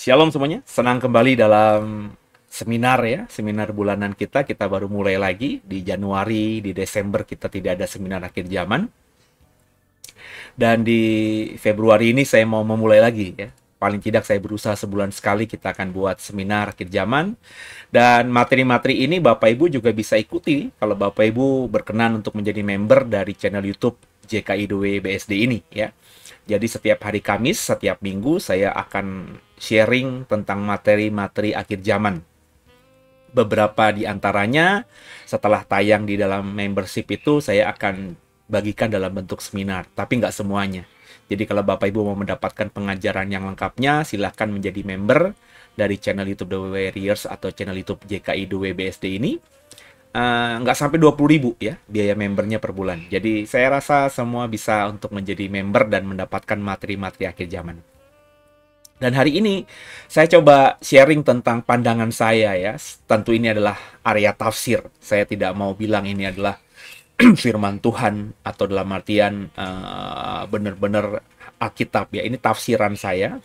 Shalom semuanya, senang kembali dalam seminar ya, seminar bulanan kita. Kita baru mulai lagi di Januari, di Desember kita tidak ada seminar akhir zaman. Dan di Februari ini saya mau memulai lagi ya. Paling tidak saya berusaha sebulan sekali kita akan buat seminar akhir zaman. Dan materi-materi ini Bapak Ibu juga bisa ikuti kalau Bapak Ibu berkenan untuk menjadi member dari channel YouTube JKIDW BSD ini ya. Jadi setiap hari Kamis, setiap minggu saya akan sharing tentang materi-materi akhir zaman. Beberapa di antaranya setelah tayang di dalam membership itu saya akan bagikan dalam bentuk seminar, tapi nggak semuanya. Jadi kalau Bapak Ibu mau mendapatkan pengajaran yang lengkapnya, silahkan menjadi member dari channel YouTube The Warriors atau channel YouTube JKIDW BSD ini. Nggak sampai 20.000 ya biaya membernya per bulan. Jadi saya rasa semua bisa untuk menjadi member dan mendapatkan materi-materi akhir zaman. Dan hari ini saya coba sharing tentang pandangan saya ya. Tentu ini adalah area tafsir. Saya tidak mau bilang ini adalah firman Tuhan atau dalam artian benar-benar Alkitab ya. Ini tafsiran saya.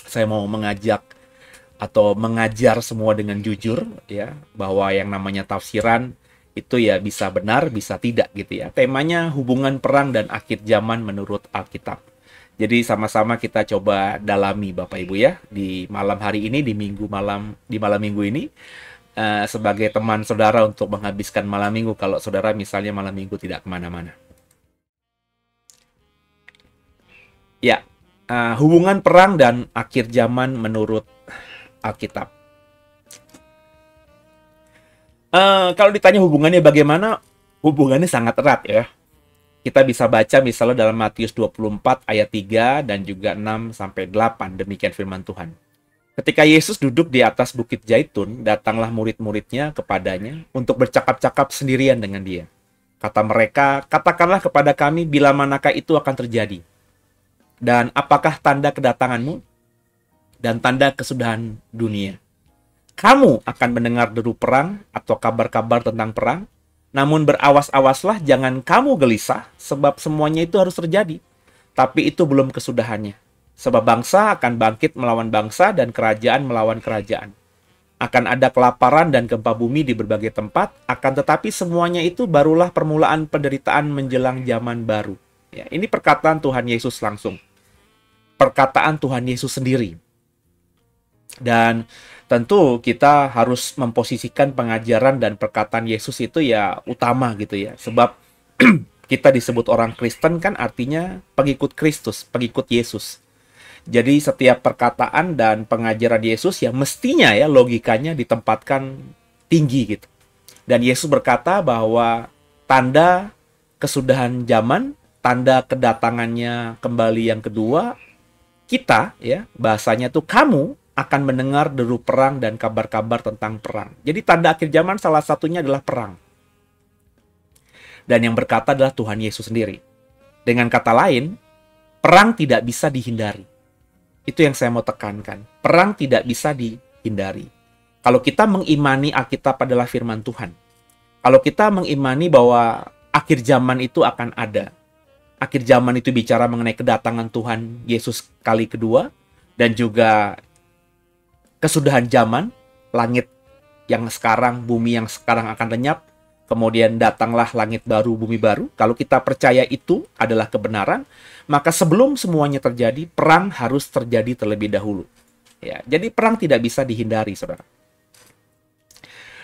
Saya mau mengajak atau mengajar semua dengan jujur ya, bahwa yang namanya tafsiran itu ya bisa benar, bisa tidak gitu ya. Temanya hubungan perang dan akhir zaman menurut Alkitab. Jadi sama-sama kita coba dalami Bapak Ibu ya di malam hari ini, di malam minggu ini sebagai teman saudara untuk menghabiskan malam minggu kalau saudara misalnya malam minggu tidak kemana-mana. Ya, hubungan perang dan akhir zaman menurut Alkitab. Kalau ditanya hubungannya bagaimana, hubungannya sangat erat ya. Kita bisa baca misalnya dalam Matius 24 ayat 3 dan juga 6-8, demikian firman Tuhan. Ketika Yesus duduk di atas Bukit Zaitun, datanglah murid-muridnya kepadanya untuk bercakap-cakap sendirian dengan dia. Kata mereka, katakanlah kepada kami bila manakah itu akan terjadi. Dan apakah tanda kedatanganmu? Dan tanda kesudahan dunia. Kamu akan mendengar deru perang atau kabar-kabar tentang perang, namun berawas-awaslah jangan kamu gelisah, sebab semuanya itu harus terjadi. Tapi itu belum kesudahannya. Sebab bangsa akan bangkit melawan bangsa dan kerajaan melawan kerajaan. Akan ada kelaparan dan gempa bumi di berbagai tempat, akan tetapi semuanya itu barulah permulaan penderitaan menjelang zaman baru. Ya, ini perkataan Tuhan Yesus langsung. Perkataan Tuhan Yesus sendiri. Dan tentu kita harus memposisikan pengajaran dan perkataan Yesus itu ya utama gitu ya. Sebab kita disebut orang Kristen kan artinya pengikut Kristus, pengikut Yesus. Jadi setiap perkataan dan pengajaran Yesus ya mestinya ya logikanya ditempatkan tinggi gitu. Dan Yesus berkata bahwa tanda kesudahan zaman, tanda kedatangannya kembali yang kedua, kita ya bahasanya tuh kamu akan mendengar deru perang dan kabar-kabar tentang perang. Jadi tanda akhir zaman salah satunya adalah perang. Dan yang berkata adalah Tuhan Yesus sendiri. Dengan kata lain, perang tidak bisa dihindari. Itu yang saya mau tekankan. Perang tidak bisa dihindari. Kalau kita mengimani Alkitab adalah firman Tuhan. Kalau kita mengimani bahwa akhir zaman itu akan ada. Akhir zaman itu bicara mengenai kedatangan Tuhan Yesus kali kedua. Dan juga kesudahan zaman, langit yang sekarang, bumi yang sekarang akan lenyap, kemudian datanglah langit baru, bumi baru. Kalau kita percaya itu adalah kebenaran, maka sebelum semuanya terjadi, perang harus terjadi terlebih dahulu. Ya, jadi perang tidak bisa dihindari, saudara.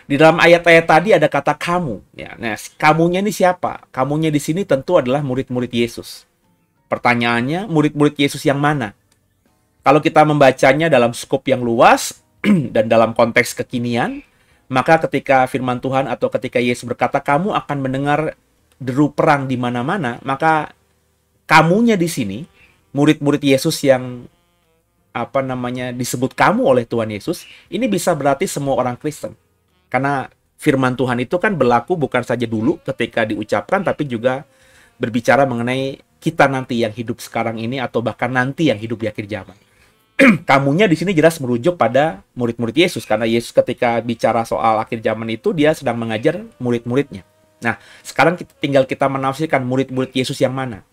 Di dalam ayat-ayat tadi ada kata kamu. Ya, nah, kamunya ini siapa? Kamunya di sini tentu adalah murid-murid Yesus. Pertanyaannya, murid-murid Yesus yang mana? Kalau kita membacanya dalam skop yang luas dan dalam konteks kekinian, maka ketika firman Tuhan atau ketika Yesus berkata, kamu akan mendengar deru perang di mana-mana, maka kamunya di sini, murid-murid Yesus yang disebut kamu oleh Tuhan Yesus, ini bisa berarti semua orang Kristen. Karena firman Tuhan itu kan berlaku bukan saja dulu ketika diucapkan, tapi juga berbicara mengenai kita nanti yang hidup sekarang ini atau bahkan nanti yang hidup di akhir zaman. Kamunya di sini jelas merujuk pada murid-murid Yesus, karena Yesus ketika bicara soal akhir zaman itu dia sedang mengajar murid-muridnya. Nah, sekarang tinggal kita menafsirkan murid-murid Yesus yang mana.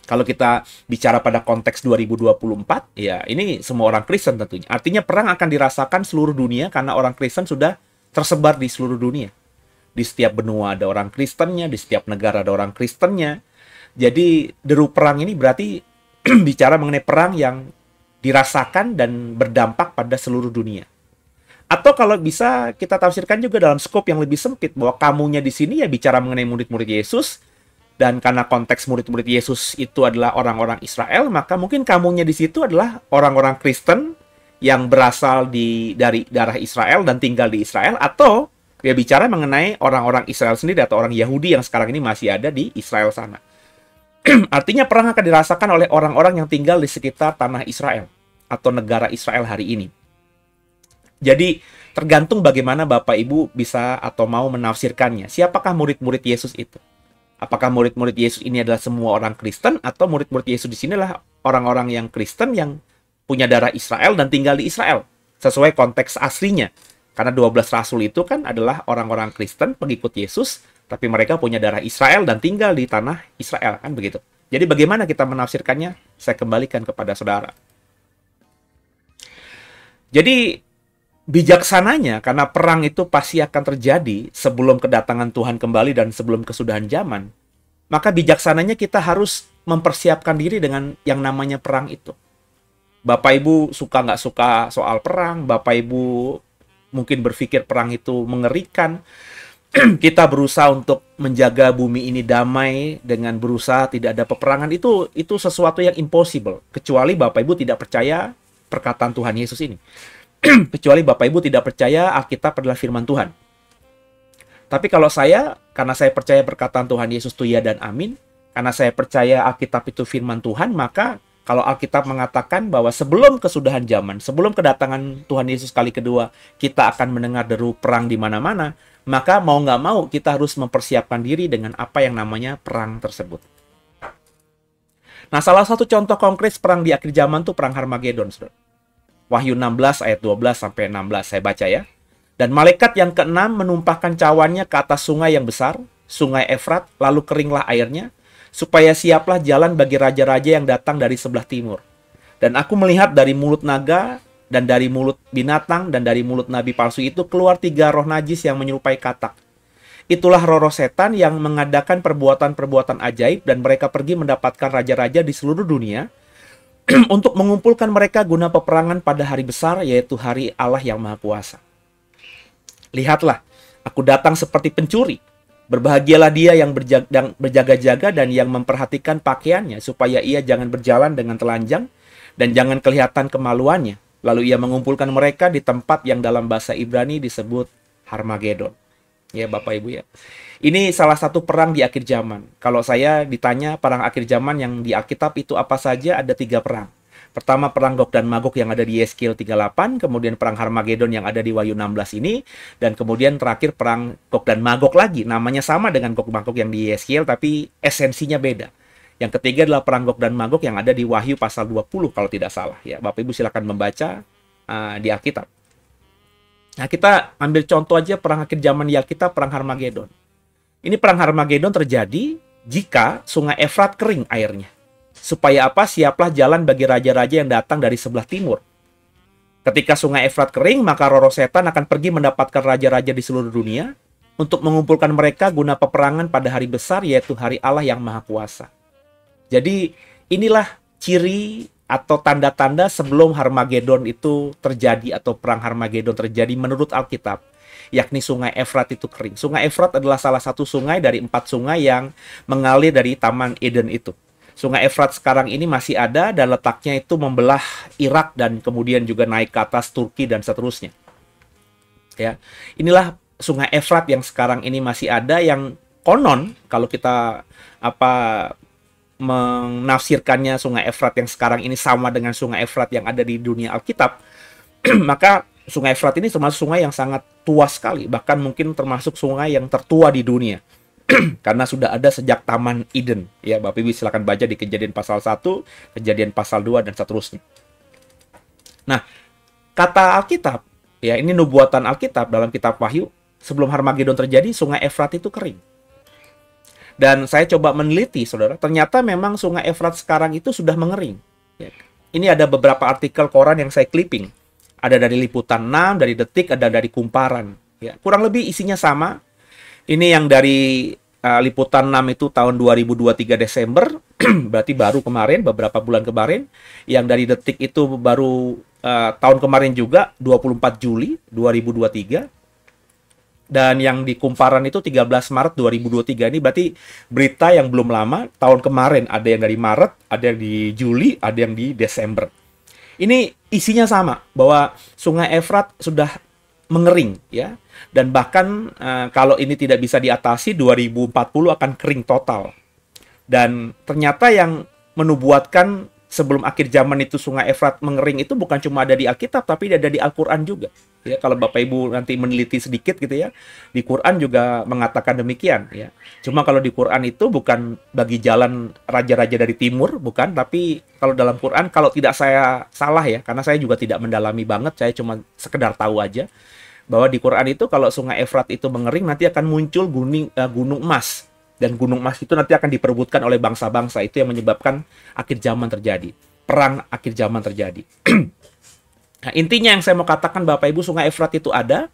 Kalau kita bicara pada konteks 2024, ya ini semua orang Kristen tentunya. Artinya perang akan dirasakan seluruh dunia karena orang Kristen sudah tersebar di seluruh dunia. Di setiap benua ada orang Kristennya, di setiap negara ada orang Kristennya. Jadi deru perang ini berarti bicara mengenai perang yang dirasakan dan berdampak pada seluruh dunia. Atau kalau bisa kita tafsirkan juga dalam skop yang lebih sempit, bahwa kamunya di sini ya bicara mengenai murid-murid Yesus, dan karena konteks murid-murid Yesus itu adalah orang-orang Israel, maka mungkin kamunya di situ adalah orang-orang Kristen yang berasal dari darah Israel dan tinggal di Israel, atau ya bicara mengenai orang-orang Israel sendiri atau orang Yahudi yang sekarang ini masih ada di Israel sana. Artinya perang akan dirasakan oleh orang-orang yang tinggal di sekitar tanah Israel atau negara Israel hari ini. Jadi tergantung bagaimana Bapak Ibu bisa atau mau menafsirkannya. Siapakah murid-murid Yesus itu? Apakah murid-murid Yesus ini adalah semua orang Kristen, atau murid-murid Yesus di sini adalah orang-orang yang Kristen yang punya darah Israel dan tinggal di Israel sesuai konteks aslinya? Karena 12 rasul itu kan adalah orang-orang Kristen pengikut Yesus, tapi mereka punya darah Israel dan tinggal di tanah Israel, kan begitu. Jadi bagaimana kita menafsirkannya? Saya kembalikan kepada saudara. Jadi bijaksananya, karena perang itu pasti akan terjadi sebelum kedatangan Tuhan kembali dan sebelum kesudahan zaman, maka bijaksananya kita harus mempersiapkan diri dengan yang namanya perang itu. Bapak Ibu suka nggak suka soal perang, Bapak Ibu mungkin berpikir perang itu mengerikan, kita berusaha untuk menjaga bumi ini damai dengan berusaha tidak ada peperangan, itu sesuatu yang impossible, kecuali Bapak Ibu tidak percaya perkataan Tuhan Yesus ini. Kecuali Bapak Ibu tidak percaya Alkitab adalah firman Tuhan. Tapi kalau saya, karena saya percaya perkataan Tuhan Yesus itu ya dan amin, karena saya percaya Alkitab itu firman Tuhan, maka kalau Alkitab mengatakan bahwa sebelum kesudahan zaman, sebelum kedatangan Tuhan Yesus kali kedua, kita akan mendengar deru perang di mana-mana, maka mau nggak mau kita harus mempersiapkan diri dengan apa yang namanya perang tersebut. Nah, salah satu contoh konkret perang di akhir zaman itu perang Harmagedon, saudara. Wahyu 16 ayat 12 sampai 16 saya baca ya. Dan malaikat yang keenam menumpahkan cawannya ke atas sungai yang besar, sungai Efrat, lalu keringlah airnya, supaya siaplah jalan bagi raja-raja yang datang dari sebelah timur. Dan aku melihat dari mulut naga, dan dari mulut binatang, dan dari mulut nabi palsu itu keluar 3 roh najis yang menyerupai katak. Itulah roh-roh setan yang mengadakan perbuatan-perbuatan ajaib, dan mereka pergi mendapatkan raja-raja di seluruh dunia, untuk mengumpulkan mereka guna peperangan pada hari besar, yaitu hari Allah yang Maha Kuasa. Lihatlah, aku datang seperti pencuri. Berbahagialah dia yang berjaga-jaga dan yang memperhatikan pakaiannya, supaya ia jangan berjalan dengan telanjang dan jangan kelihatan kemaluannya. Lalu ia mengumpulkan mereka di tempat yang dalam bahasa Ibrani disebut Harmagedon. Ya Bapak Ibu ya. Ini salah satu perang di akhir zaman. Kalau saya ditanya perang akhir zaman yang di Alkitab itu apa saja, ada 3 perang. Pertama perang Gog dan Magog yang ada di Yeskiel 38, kemudian perang Harmagedon yang ada di Wahyu 16 ini, dan kemudian terakhir perang Gog dan Magog lagi. Namanya sama dengan Gog Magog yang di Yeskiel, tapi esensinya beda. Yang ketiga adalah perang Gog dan Magog yang ada di Wahyu pasal 20 kalau tidak salah. Ya, Bapak Ibu silakan membaca di Alkitab. Nah, kita ambil contoh aja perang akhir zaman di Alkitab, perang Harmagedon. Ini perang Harmagedon terjadi jika sungai Efrat kering airnya. Supaya apa? Siaplah jalan bagi raja-raja yang datang dari sebelah timur. Ketika sungai Efrat kering, maka roh-roh setan akan pergi mendapatkan raja-raja di seluruh dunia untuk mengumpulkan mereka guna peperangan pada hari besar, yaitu hari Allah yang Maha Kuasa. Jadi inilah ciri atau tanda-tanda sebelum Harmagedon itu terjadi atau perang Harmagedon terjadi menurut Alkitab, yakni sungai Efrat itu kering. Sungai Efrat adalah salah satu sungai dari 4 sungai yang mengalir dari Taman Eden itu. Sungai Efrat sekarang ini masih ada dan letaknya itu membelah Irak dan kemudian juga naik ke atas Turki dan seterusnya. Ya, inilah sungai Efrat yang sekarang ini masih ada, yang konon kalau kita menafsirkannya sungai Efrat yang sekarang ini sama dengan sungai Efrat yang ada di dunia Alkitab, maka sungai Efrat ini termasuk sungai yang sangat tua sekali, bahkan mungkin termasuk sungai yang tertua di dunia. Karena sudah ada sejak Taman Eden. Ya, Bapak Ibu silakan baca di Kejadian pasal 1, Kejadian pasal 2 dan seterusnya. Nah, kata Alkitab, ya ini nubuatan Alkitab dalam kitab Wahyu, sebelum Harmagedon terjadi, sungai Efrat itu kering. Dan saya coba meneliti, saudara, ternyata memang Sungai Efrat sekarang itu sudah mengering. Ya. Ini ada beberapa artikel koran yang saya clipping. Ada dari Liputan 6, dari Detik, ada dari Kumparan. Ya. Kurang lebih isinya sama. Ini yang dari Liputan 6 itu tahun 2023 Desember, berarti baru kemarin, beberapa bulan kemarin. Yang dari Detik itu baru tahun kemarin juga, 24 Juli 2023. Dan yang di Kumparan itu 13 Maret 2023. Ini berarti berita yang belum lama, tahun kemarin. Ada yang dari Maret, ada yang di Juli, ada yang di Desember. Ini isinya sama, bahwa Sungai Efrat sudah mengering, ya. Dan bahkan kalau ini tidak bisa diatasi, 2040 akan kering total. Dan ternyata yang menubuatkan sebelum akhir zaman itu Sungai Efrat mengering itu bukan cuma ada di Alkitab, tapi ada di Al-Quran juga. Ya, kalau Bapak Ibu nanti meneliti sedikit gitu ya, di Quran juga mengatakan demikian. Ya. Cuma kalau di Quran itu bukan bagi jalan raja-raja dari timur, bukan. Tapi kalau dalam Quran, kalau tidak saya salah ya, karena saya juga tidak mendalami banget, saya cuma sekedar tahu aja, bahwa di Quran itu kalau Sungai Efrat itu mengering, nanti akan muncul gunung emas. Dan gunung emas itu nanti akan diperebutkan oleh bangsa-bangsa. Itu yang menyebabkan akhir zaman terjadi. Perang akhir zaman terjadi. Nah, intinya yang saya mau katakan, Bapak Ibu, Sungai Efrat itu ada.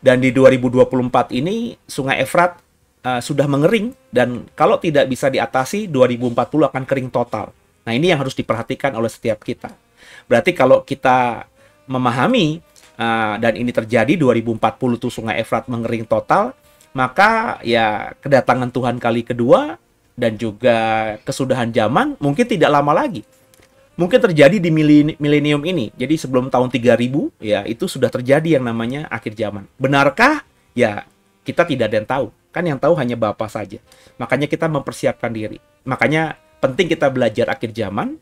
Dan di 2024 ini Sungai Efrat sudah mengering. Dan kalau tidak bisa diatasi, 2040 akan kering total. Nah, ini yang harus diperhatikan oleh setiap kita. Berarti kalau kita memahami dan ini terjadi 2040 tuh Sungai Efrat mengering total, maka ya kedatangan Tuhan kali kedua dan juga kesudahan zaman mungkin tidak lama lagi. Mungkin terjadi di milenium ini. Jadi sebelum tahun 3000 ya itu sudah terjadi yang namanya akhir zaman. Benarkah? Ya kita tidak ada yang tahu. Kan yang tahu hanya Bapa saja. Makanya kita mempersiapkan diri. Makanya penting kita belajar akhir zaman,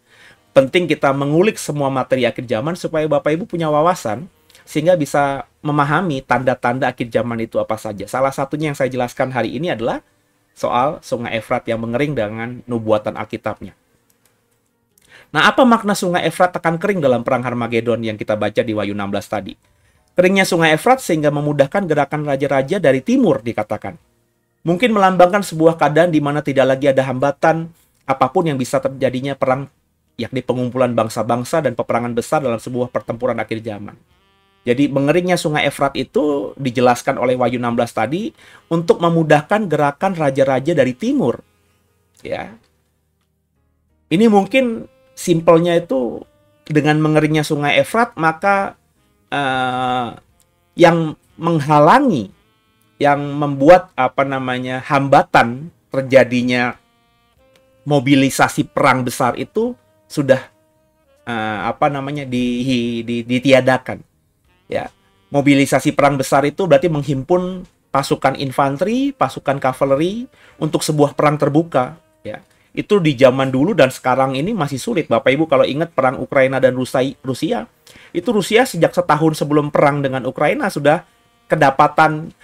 penting kita mengulik semua materi akhir zaman supaya Bapak Ibu punya wawasan sehingga bisa memahami tanda-tanda akhir zaman itu apa saja. Salah satunya yang saya jelaskan hari ini adalah soal Sungai Efrat yang mengering dengan nubuatan Alkitabnya. Nah, apa makna Sungai Efrat akan kering dalam Perang Harmagedon yang kita baca di Wahyu 16 tadi? Keringnya Sungai Efrat sehingga memudahkan gerakan raja-raja dari timur dikatakan. Mungkin melambangkan sebuah keadaan di mana tidak lagi ada hambatan apapun yang bisa terjadinya perang, yakni pengumpulan bangsa-bangsa dan peperangan besar dalam sebuah pertempuran akhir zaman. Jadi mengeringnya Sungai Efrat itu dijelaskan oleh Wahyu 16 tadi untuk memudahkan gerakan raja-raja dari timur. Ya. Ini mungkin simpelnya itu dengan mengeringnya Sungai Efrat, maka yang menghalangi, yang membuat hambatan terjadinya mobilisasi perang besar itu sudah ditiadakan. Ya, mobilisasi perang besar itu berarti menghimpun pasukan infanteri, pasukan kavaleri untuk sebuah perang terbuka. Ya, itu di zaman dulu dan sekarang ini masih sulit. Bapak Ibu kalau ingat perang Ukraina dan Rusia, itu Rusia sejak setahun sebelum perang dengan Ukraina sudah kedapatan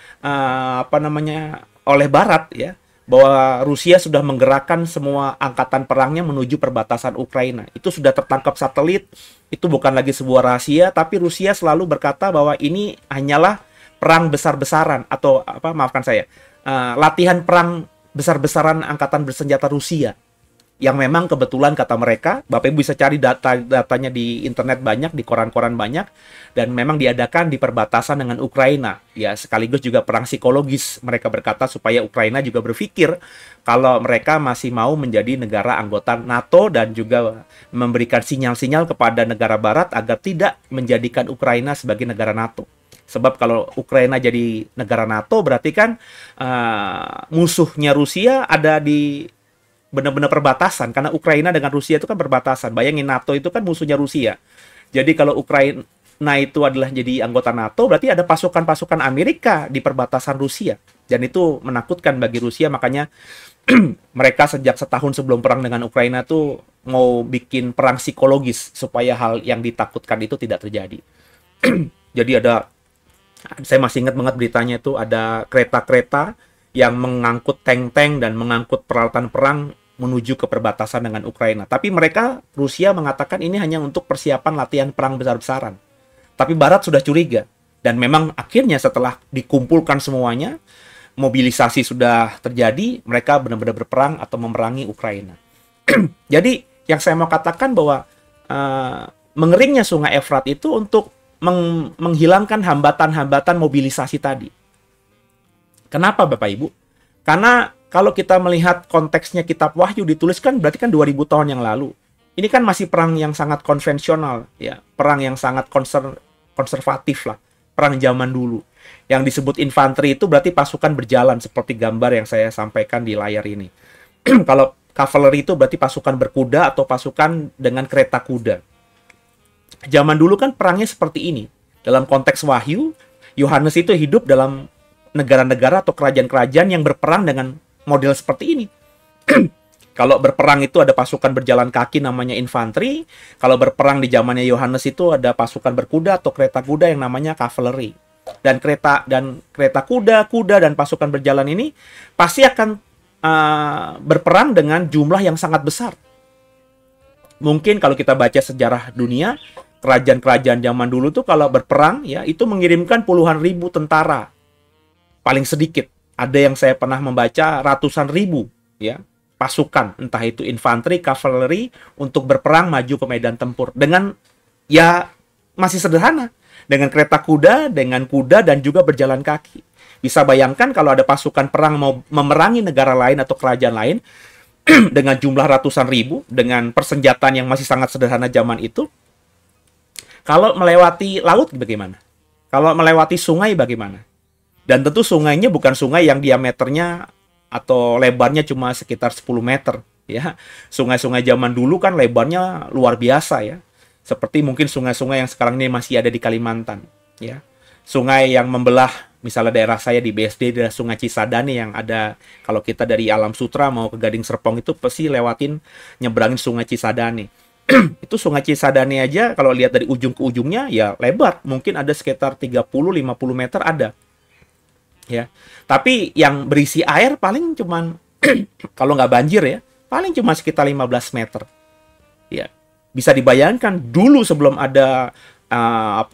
oleh Barat ya, bahwa Rusia sudah menggerakkan semua angkatan perangnya menuju perbatasan Ukraina. Itu sudah tertangkap satelit. Itu bukan lagi sebuah rahasia, tapi Rusia selalu berkata bahwa ini hanyalah perang besar-besaran atau latihan perang besar-besaran angkatan bersenjata Rusia. Yang memang kebetulan kata mereka, Bapak Ibu bisa cari datanya di internet banyak, di koran-koran banyak, dan memang diadakan di perbatasan dengan Ukraina. Ya, sekaligus juga perang psikologis. Mereka berkata supaya Ukraina juga berpikir kalau mereka masih mau menjadi negara anggota NATO dan juga memberikan sinyal-sinyal kepada negara Barat agar tidak menjadikan Ukraina sebagai negara NATO. Sebab kalau Ukraina jadi negara NATO berarti kan musuhnya Rusia ada di benar-benar perbatasan, karena Ukraina dengan Rusia itu kan perbatasan. Bayangin, NATO itu kan musuhnya Rusia. Jadi kalau Ukraina itu adalah jadi anggota NATO, berarti ada pasukan-pasukan Amerika di perbatasan Rusia. Dan itu menakutkan bagi Rusia, makanya mereka sejak setahun sebelum perang dengan Ukraina tuh mau bikin perang psikologis supaya hal yang ditakutkan itu tidak terjadi. Jadi saya masih ingat banget beritanya itu, ada kereta-kereta yang mengangkut tank-tank dan mengangkut peralatan perang menuju ke perbatasan dengan Ukraina. Tapi Rusia mengatakan ini hanya untuk persiapan latihan perang besar-besaran. Tapi Barat sudah curiga. Dan memang akhirnya setelah dikumpulkan semuanya, mobilisasi sudah terjadi, mereka benar-benar berperang atau memerangi Ukraina. Jadi yang saya mau katakan bahwa mengeringnya Sungai Efrat itu untuk menghilangkan hambatan-hambatan mobilisasi tadi. Kenapa Bapak Ibu? Karena kalau kita melihat konteksnya kitab Wahyu dituliskan berarti kan 2000 tahun yang lalu. Ini kan masih perang yang sangat konvensional, ya, perang yang sangat konservatif lah, perang zaman dulu. Yang disebut infanteri itu berarti pasukan berjalan seperti gambar yang saya sampaikan di layar ini. Kalau cavalry itu berarti pasukan berkuda atau pasukan dengan kereta kuda. Zaman dulu kan perangnya seperti ini. Dalam konteks Wahyu, Yohanes itu hidup dalam negara-negara atau kerajaan-kerajaan yang berperang dengan model seperti ini. Kalau berperang itu ada pasukan berjalan kaki namanya infanteri. Kalau berperang di zamannya Yohanes itu ada pasukan berkuda atau kereta kuda yang namanya cavalry. Dan kereta kuda dan pasukan berjalan ini pasti akan berperang dengan jumlah yang sangat besar. Mungkin kalau kita baca sejarah dunia, kerajaan-kerajaan zaman dulu tuh kalau berperang ya itu mengirimkan puluhan ribu tentara. Paling sedikit. Ada yang saya pernah membaca ratusan ribu ya pasukan, entah itu infanteri, cavalry untuk berperang maju ke medan tempur dengan ya masih sederhana, dengan kereta kuda, dengan kuda dan juga berjalan kaki. Bisa bayangkan kalau ada pasukan perang mau memerangi negara lain atau kerajaan lain dengan jumlah ratusan ribu, dengan persenjataan yang masih sangat sederhana zaman itu. Kalau melewati laut bagaimana? Kalau melewati sungai bagaimana? Dan tentu sungainya bukan sungai yang diameternya atau lebarnya cuma sekitar 10 meter. Ya. Sungai-sungai zaman dulu kan lebarnya luar biasa ya. Seperti mungkin sungai-sungai yang sekarang ini masih ada di Kalimantan. Ya. Sungai yang membelah, misalnya daerah saya di BSD, daerah Sungai Cisadane yang ada, kalau kita dari Alam Sutra mau ke Gading Serpong itu pasti lewatin, nyebrangin Sungai Cisadane. Itu Sungai Cisadane aja kalau lihat dari ujung ke ujungnya ya lebar. Mungkin ada sekitar 30-50 meter ada. Ya, tapi yang berisi air paling cuman kalau nggak banjir ya, paling cuma sekitar 15 meter. Ya, bisa dibayangkan dulu sebelum ada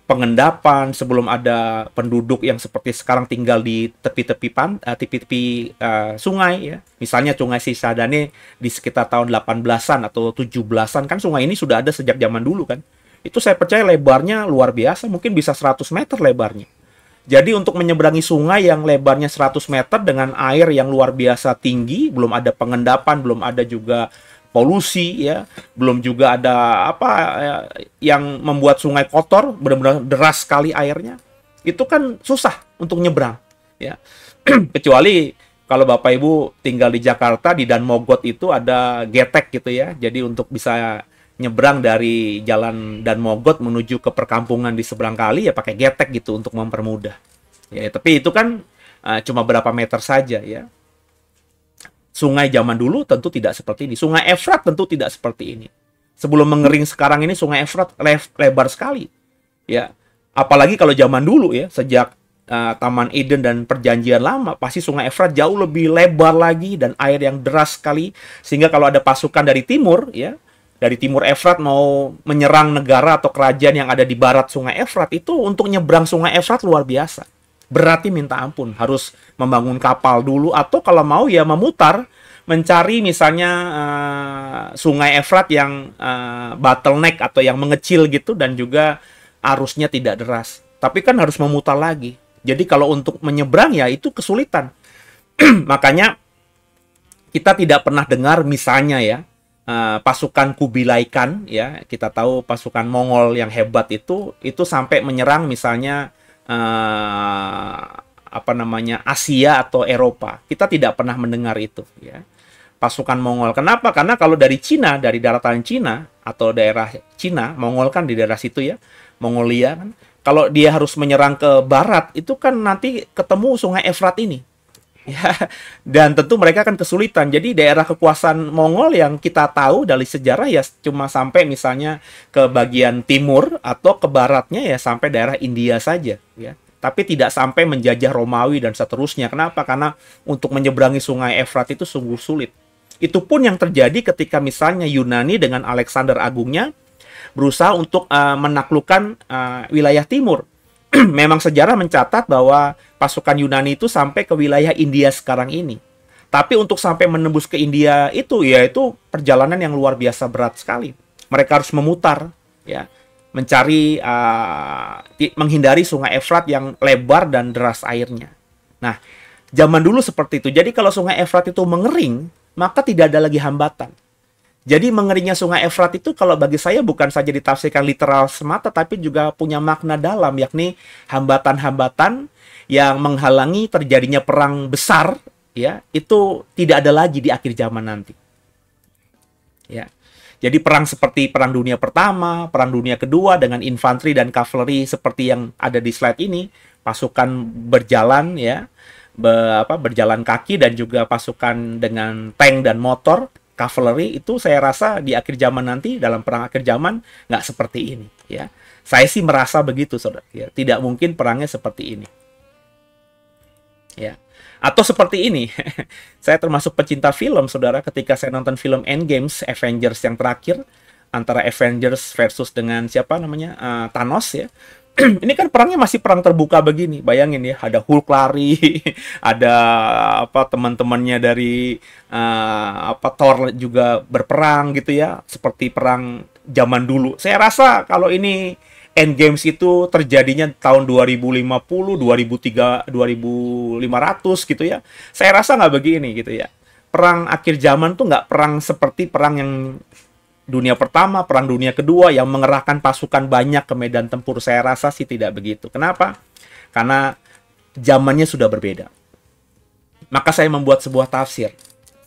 pengendapan, sebelum ada penduduk yang seperti sekarang tinggal di tepi-tepi sungai ya. Misalnya Sungai Cisadane di sekitar tahun 18-an atau 17-an kan sungai ini sudah ada sejak zaman dulu kan. Itu saya percaya lebarnya luar biasa, mungkin bisa 100 meter lebarnya. Jadi untuk menyeberangi sungai yang lebarnya 100 meter dengan air yang luar biasa tinggi, belum ada pengendapan, belum ada juga polusi ya, belum juga ada apa yang membuat sungai kotor, benar-benar deras sekali airnya. Itu kan susah untuk nyebrang ya. Kecuali kalau Bapak Ibu tinggal di Jakarta, di Dan Mogot itu ada getek gitu ya. Jadi untuk bisa nyebrang dari jalan Dan Mogot menuju ke perkampungan di seberang kali ya pakai getek gitu untuk mempermudah. Ya, tapi itu kan cuma berapa meter saja ya. Sungai zaman dulu tentu tidak seperti ini. Sungai Efrat tentu tidak seperti ini. Sebelum mengering sekarang ini Sungai Efrat lebar sekali. Ya, apalagi kalau zaman dulu ya, sejak Taman Eden dan Perjanjian Lama, pasti Sungai Efrat jauh lebih lebar lagi dan air yang deras sekali sehingga kalau ada pasukan dari timur ya, dari timur Efrat mau menyerang negara atau kerajaan yang ada di barat Sungai Efrat, itu untuk nyebrang Sungai Efrat luar biasa. Berarti minta ampun, harus membangun kapal dulu, atau kalau mau ya memutar, mencari misalnya Sungai Efrat yang bottleneck atau yang mengecil gitu, dan juga arusnya tidak deras. Tapi kan harus memutar lagi. Jadi kalau untuk menyeberang ya itu kesulitan. Makanya kita tidak pernah dengar misalnya ya, pasukan Kubilai Khan ya, kita tahu pasukan Mongol yang hebat itu sampai menyerang misalnya Asia atau Eropa. Kita tidak pernah mendengar itu ya. Pasukan Mongol. Kenapa? Karena kalau dari Cina, dari daratan Cina atau daerah Cina, Mongol kan di daerah situ ya, Mongolia kan. Kalau dia harus menyerang ke barat, itu kan nanti ketemu Sungai Efrat ini. Ya, dan tentu mereka akan kesulitan. Jadi daerah kekuasaan Mongol yang kita tahu dari sejarah ya cuma sampai misalnya ke bagian timur atau ke baratnya ya sampai daerah India saja ya. Tapi tidak sampai menjajah Romawi dan seterusnya. Kenapa? Karena untuk menyeberangi Sungai Efrat itu sungguh sulit. Itu pun yang terjadi ketika misalnya Yunani dengan Alexander Agungnya berusaha untuk menaklukkan wilayah timur. Memang sejarah mencatat bahwa pasukan Yunani itu sampai ke wilayah India sekarang ini. Tapi untuk sampai menembus ke India itu, ya itu perjalanan yang luar biasa berat sekali. Mereka harus memutar, ya, mencari, menghindari Sungai Efrat yang lebar dan deras airnya. Nah, zaman dulu seperti itu. Jadi kalau Sungai Efrat itu mengering, maka tidak ada lagi hambatan. Jadi mengeringnya Sungai Efrat itu kalau bagi saya bukan saja ditafsirkan literal semata, tapi juga punya makna dalam, yakni hambatan-hambatan yang menghalangi terjadinya perang besar, ya, itu tidak ada lagi di akhir zaman nanti. Ya. Jadi perang seperti Perang Dunia Pertama, Perang Dunia Kedua dengan infanteri dan kavaleri seperti yang ada di slide ini, pasukan berjalan, ya, berjalan kaki, dan juga pasukan dengan tank dan motor, kavaleri, itu saya rasa di akhir zaman nanti, dalam perang akhir zaman, nggak seperti ini. Ya. Saya sih merasa begitu, saudara. Ya. Tidak mungkin perangnya seperti ini. Ya. Atau seperti ini. Saya termasuk pecinta film, saudara. Ketika saya nonton film Endgames, Avengers yang terakhir, antara Avengers versus dengan siapa namanya, Thanos, ya. Ini kan perangnya masih perang terbuka begini. Bayangin ya, ada Hulk lari, ada teman-temannya dari Thor juga berperang gitu ya, seperti perang zaman dulu. Saya rasa kalau ini Endgames itu terjadinya tahun 2050, 2003, 2500 gitu ya. Saya rasa nggak begini gitu ya. Perang akhir zaman tuh nggak perang seperti perang yang Dunia Pertama, Perang Dunia Kedua yang mengerahkan pasukan banyak ke medan tempur. Saya rasa sih tidak begitu. Kenapa? Karena zamannya sudah berbeda. Maka saya membuat sebuah tafsir.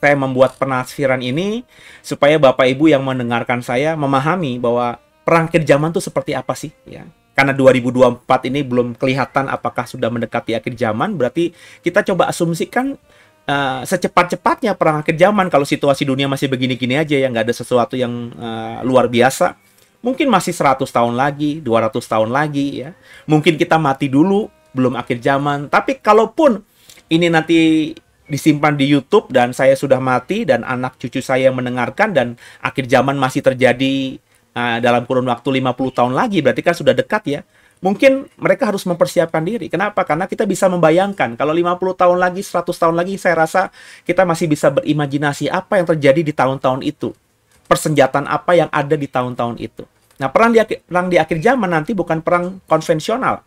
Saya membuat penafsiran ini supaya Bapak Ibu yang mendengarkan saya memahami bahwa perang akhir zaman itu seperti apa sih, ya. Karena 2024 ini belum kelihatan apakah sudah mendekati akhir zaman, berarti kita coba asumsikan secepat-cepatnya perang akhir zaman. Kalau situasi dunia masih begini-gini aja, ya, nggak ada sesuatu yang luar biasa, mungkin masih 100 tahun lagi, 200 tahun lagi, ya. Mungkin kita mati dulu, belum akhir zaman. Tapi kalaupun ini nanti disimpan di YouTube dan saya sudah mati dan anak cucu saya mendengarkan dan akhir zaman masih terjadi dalam kurun waktu 50 tahun lagi, berarti kan sudah dekat, ya. Mungkin mereka harus mempersiapkan diri. Kenapa? Karena kita bisa membayangkan kalau 50 tahun lagi, 100 tahun lagi, saya rasa kita masih bisa berimajinasi apa yang terjadi di tahun-tahun itu. Persenjataan apa yang ada di tahun-tahun itu. Nah, perang di akhir zaman nanti bukan perang konvensional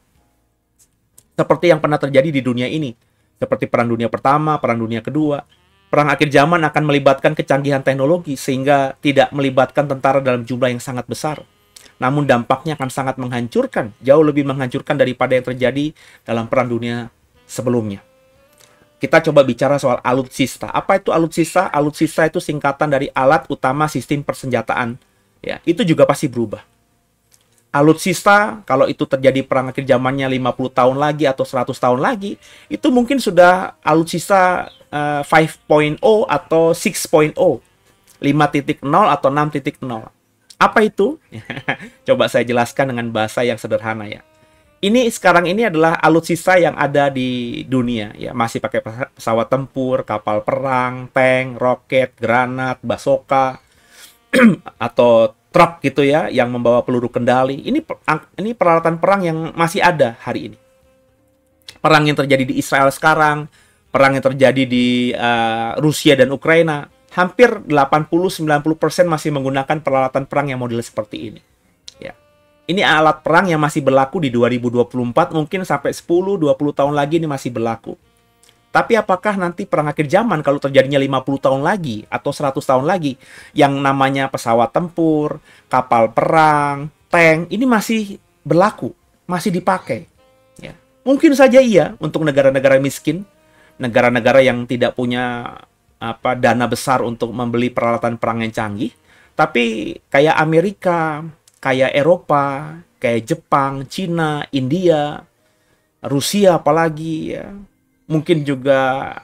seperti yang pernah terjadi di dunia ini. Seperti Perang Dunia Pertama, Perang Dunia Kedua. Perang akhir zaman akan melibatkan kecanggihan teknologi sehingga tidak melibatkan tentara dalam jumlah yang sangat besar. Namun dampaknya akan sangat menghancurkan, jauh lebih menghancurkan daripada yang terjadi dalam Perang Dunia sebelumnya. Kita coba bicara soal alutsista. Apa itu alutsista? Alutsista itu singkatan dari alat utama sistem persenjataan. Ya, itu juga pasti berubah. Alutsista, kalau itu terjadi perang akhir zamannya 50 tahun lagi atau 100 tahun lagi, itu mungkin sudah alutsista 5.0 atau 6.0, 5.0 atau 6.0. Apa itu? Coba saya jelaskan dengan bahasa yang sederhana, ya. Ini sekarang ini adalah alutsista yang ada di dunia, ya. Masih pakai pesawat tempur, kapal perang, tank, roket, granat, bazooka, atau truk gitu ya, yang membawa peluru kendali. Ini peralatan perang yang masih ada hari ini. Perang yang terjadi di Israel sekarang, perang yang terjadi di Rusia dan Ukraina, hampir 80-90% masih menggunakan peralatan perang yang model seperti ini. Ya. Ini alat perang yang masih berlaku di 2024, mungkin sampai 10-20 tahun lagi ini masih berlaku. Tapi apakah nanti perang akhir zaman kalau terjadinya 50 tahun lagi atau 100 tahun lagi, yang namanya pesawat tempur, kapal perang, tank, ini masih berlaku, masih dipakai. Ya. Mungkin saja iya untuk negara-negara miskin, negara-negara yang tidak punya dana besar untuk membeli peralatan perang yang canggih. Tapi kayak Amerika, kayak Eropa, kayak Jepang, Cina, India, Rusia apalagi, ya. Mungkin juga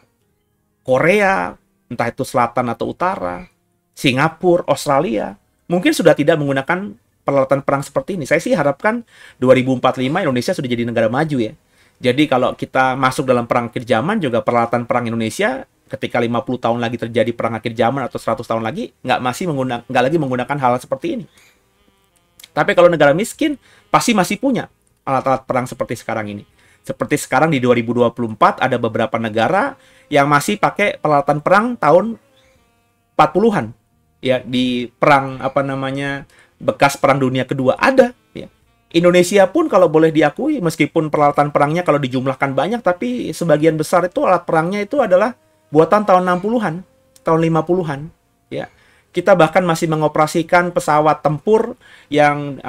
Korea, entah itu selatan atau utara, Singapura, Australia, mungkin sudah tidak menggunakan peralatan perang seperti ini. Saya sih harapkan 2045 Indonesia sudah jadi negara maju, ya. Jadi kalau kita masuk dalam perang akhir zaman juga peralatan perang Indonesia ketika 50 tahun lagi terjadi perang akhir zaman atau 100 tahun lagi nggak lagi menggunakan hal seperti ini. Tapi kalau negara miskin pasti masih punya alat-alat perang seperti sekarang ini. Seperti sekarang di 2024 ada beberapa negara yang masih pakai peralatan perang tahun 40-an. Ya, di perang bekas perang dunia kedua ada, ya. Indonesia pun kalau boleh diakui, meskipun peralatan perangnya kalau dijumlahkan banyak, tapi sebagian besar itu alat perangnya itu adalah buatan tahun 60-an, tahun 50-an, ya. Kita bahkan masih mengoperasikan pesawat tempur yang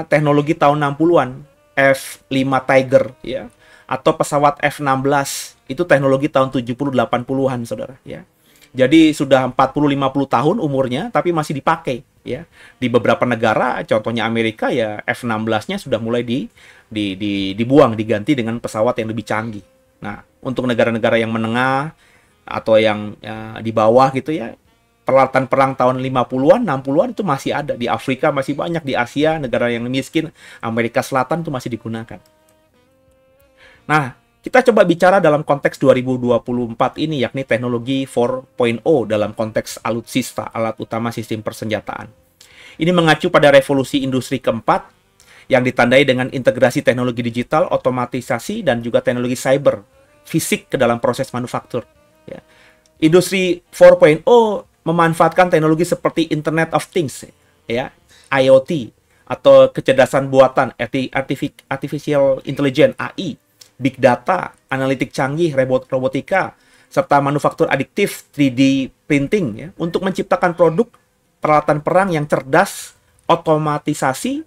teknologi tahun 60-an, F-5 Tiger, ya, atau pesawat F-16 itu teknologi tahun 70-80-an, saudara, ya. Jadi sudah 40-50 tahun umurnya, tapi masih dipakai, ya. Di beberapa negara, contohnya Amerika, ya F-16-nya sudah mulai dibuang, diganti dengan pesawat yang lebih canggih. Nah, untuk negara-negara yang menengah atau yang di bawah gitu ya, peralatan perang tahun 50-an, 60-an itu masih ada. Di Afrika masih banyak, di Asia, negara yang miskin, Amerika Selatan itu masih digunakan. Nah, kita coba bicara dalam konteks 2024 ini, yakni teknologi 4.0 dalam konteks alutsista, alat utama sistem persenjataan. Ini mengacu pada revolusi industri keempat yang ditandai dengan integrasi teknologi digital, otomatisasi, dan juga teknologi cyber, fisik ke dalam proses manufaktur. Ya. Industri 4.0 memanfaatkan teknologi seperti Internet of Things, ya, IoT, atau kecerdasan buatan, artificial intelligence, AI, big data, analitik canggih, robotika, serta manufaktur adiktif, 3D printing, ya, untuk menciptakan produk peralatan perang yang cerdas, otomatisasi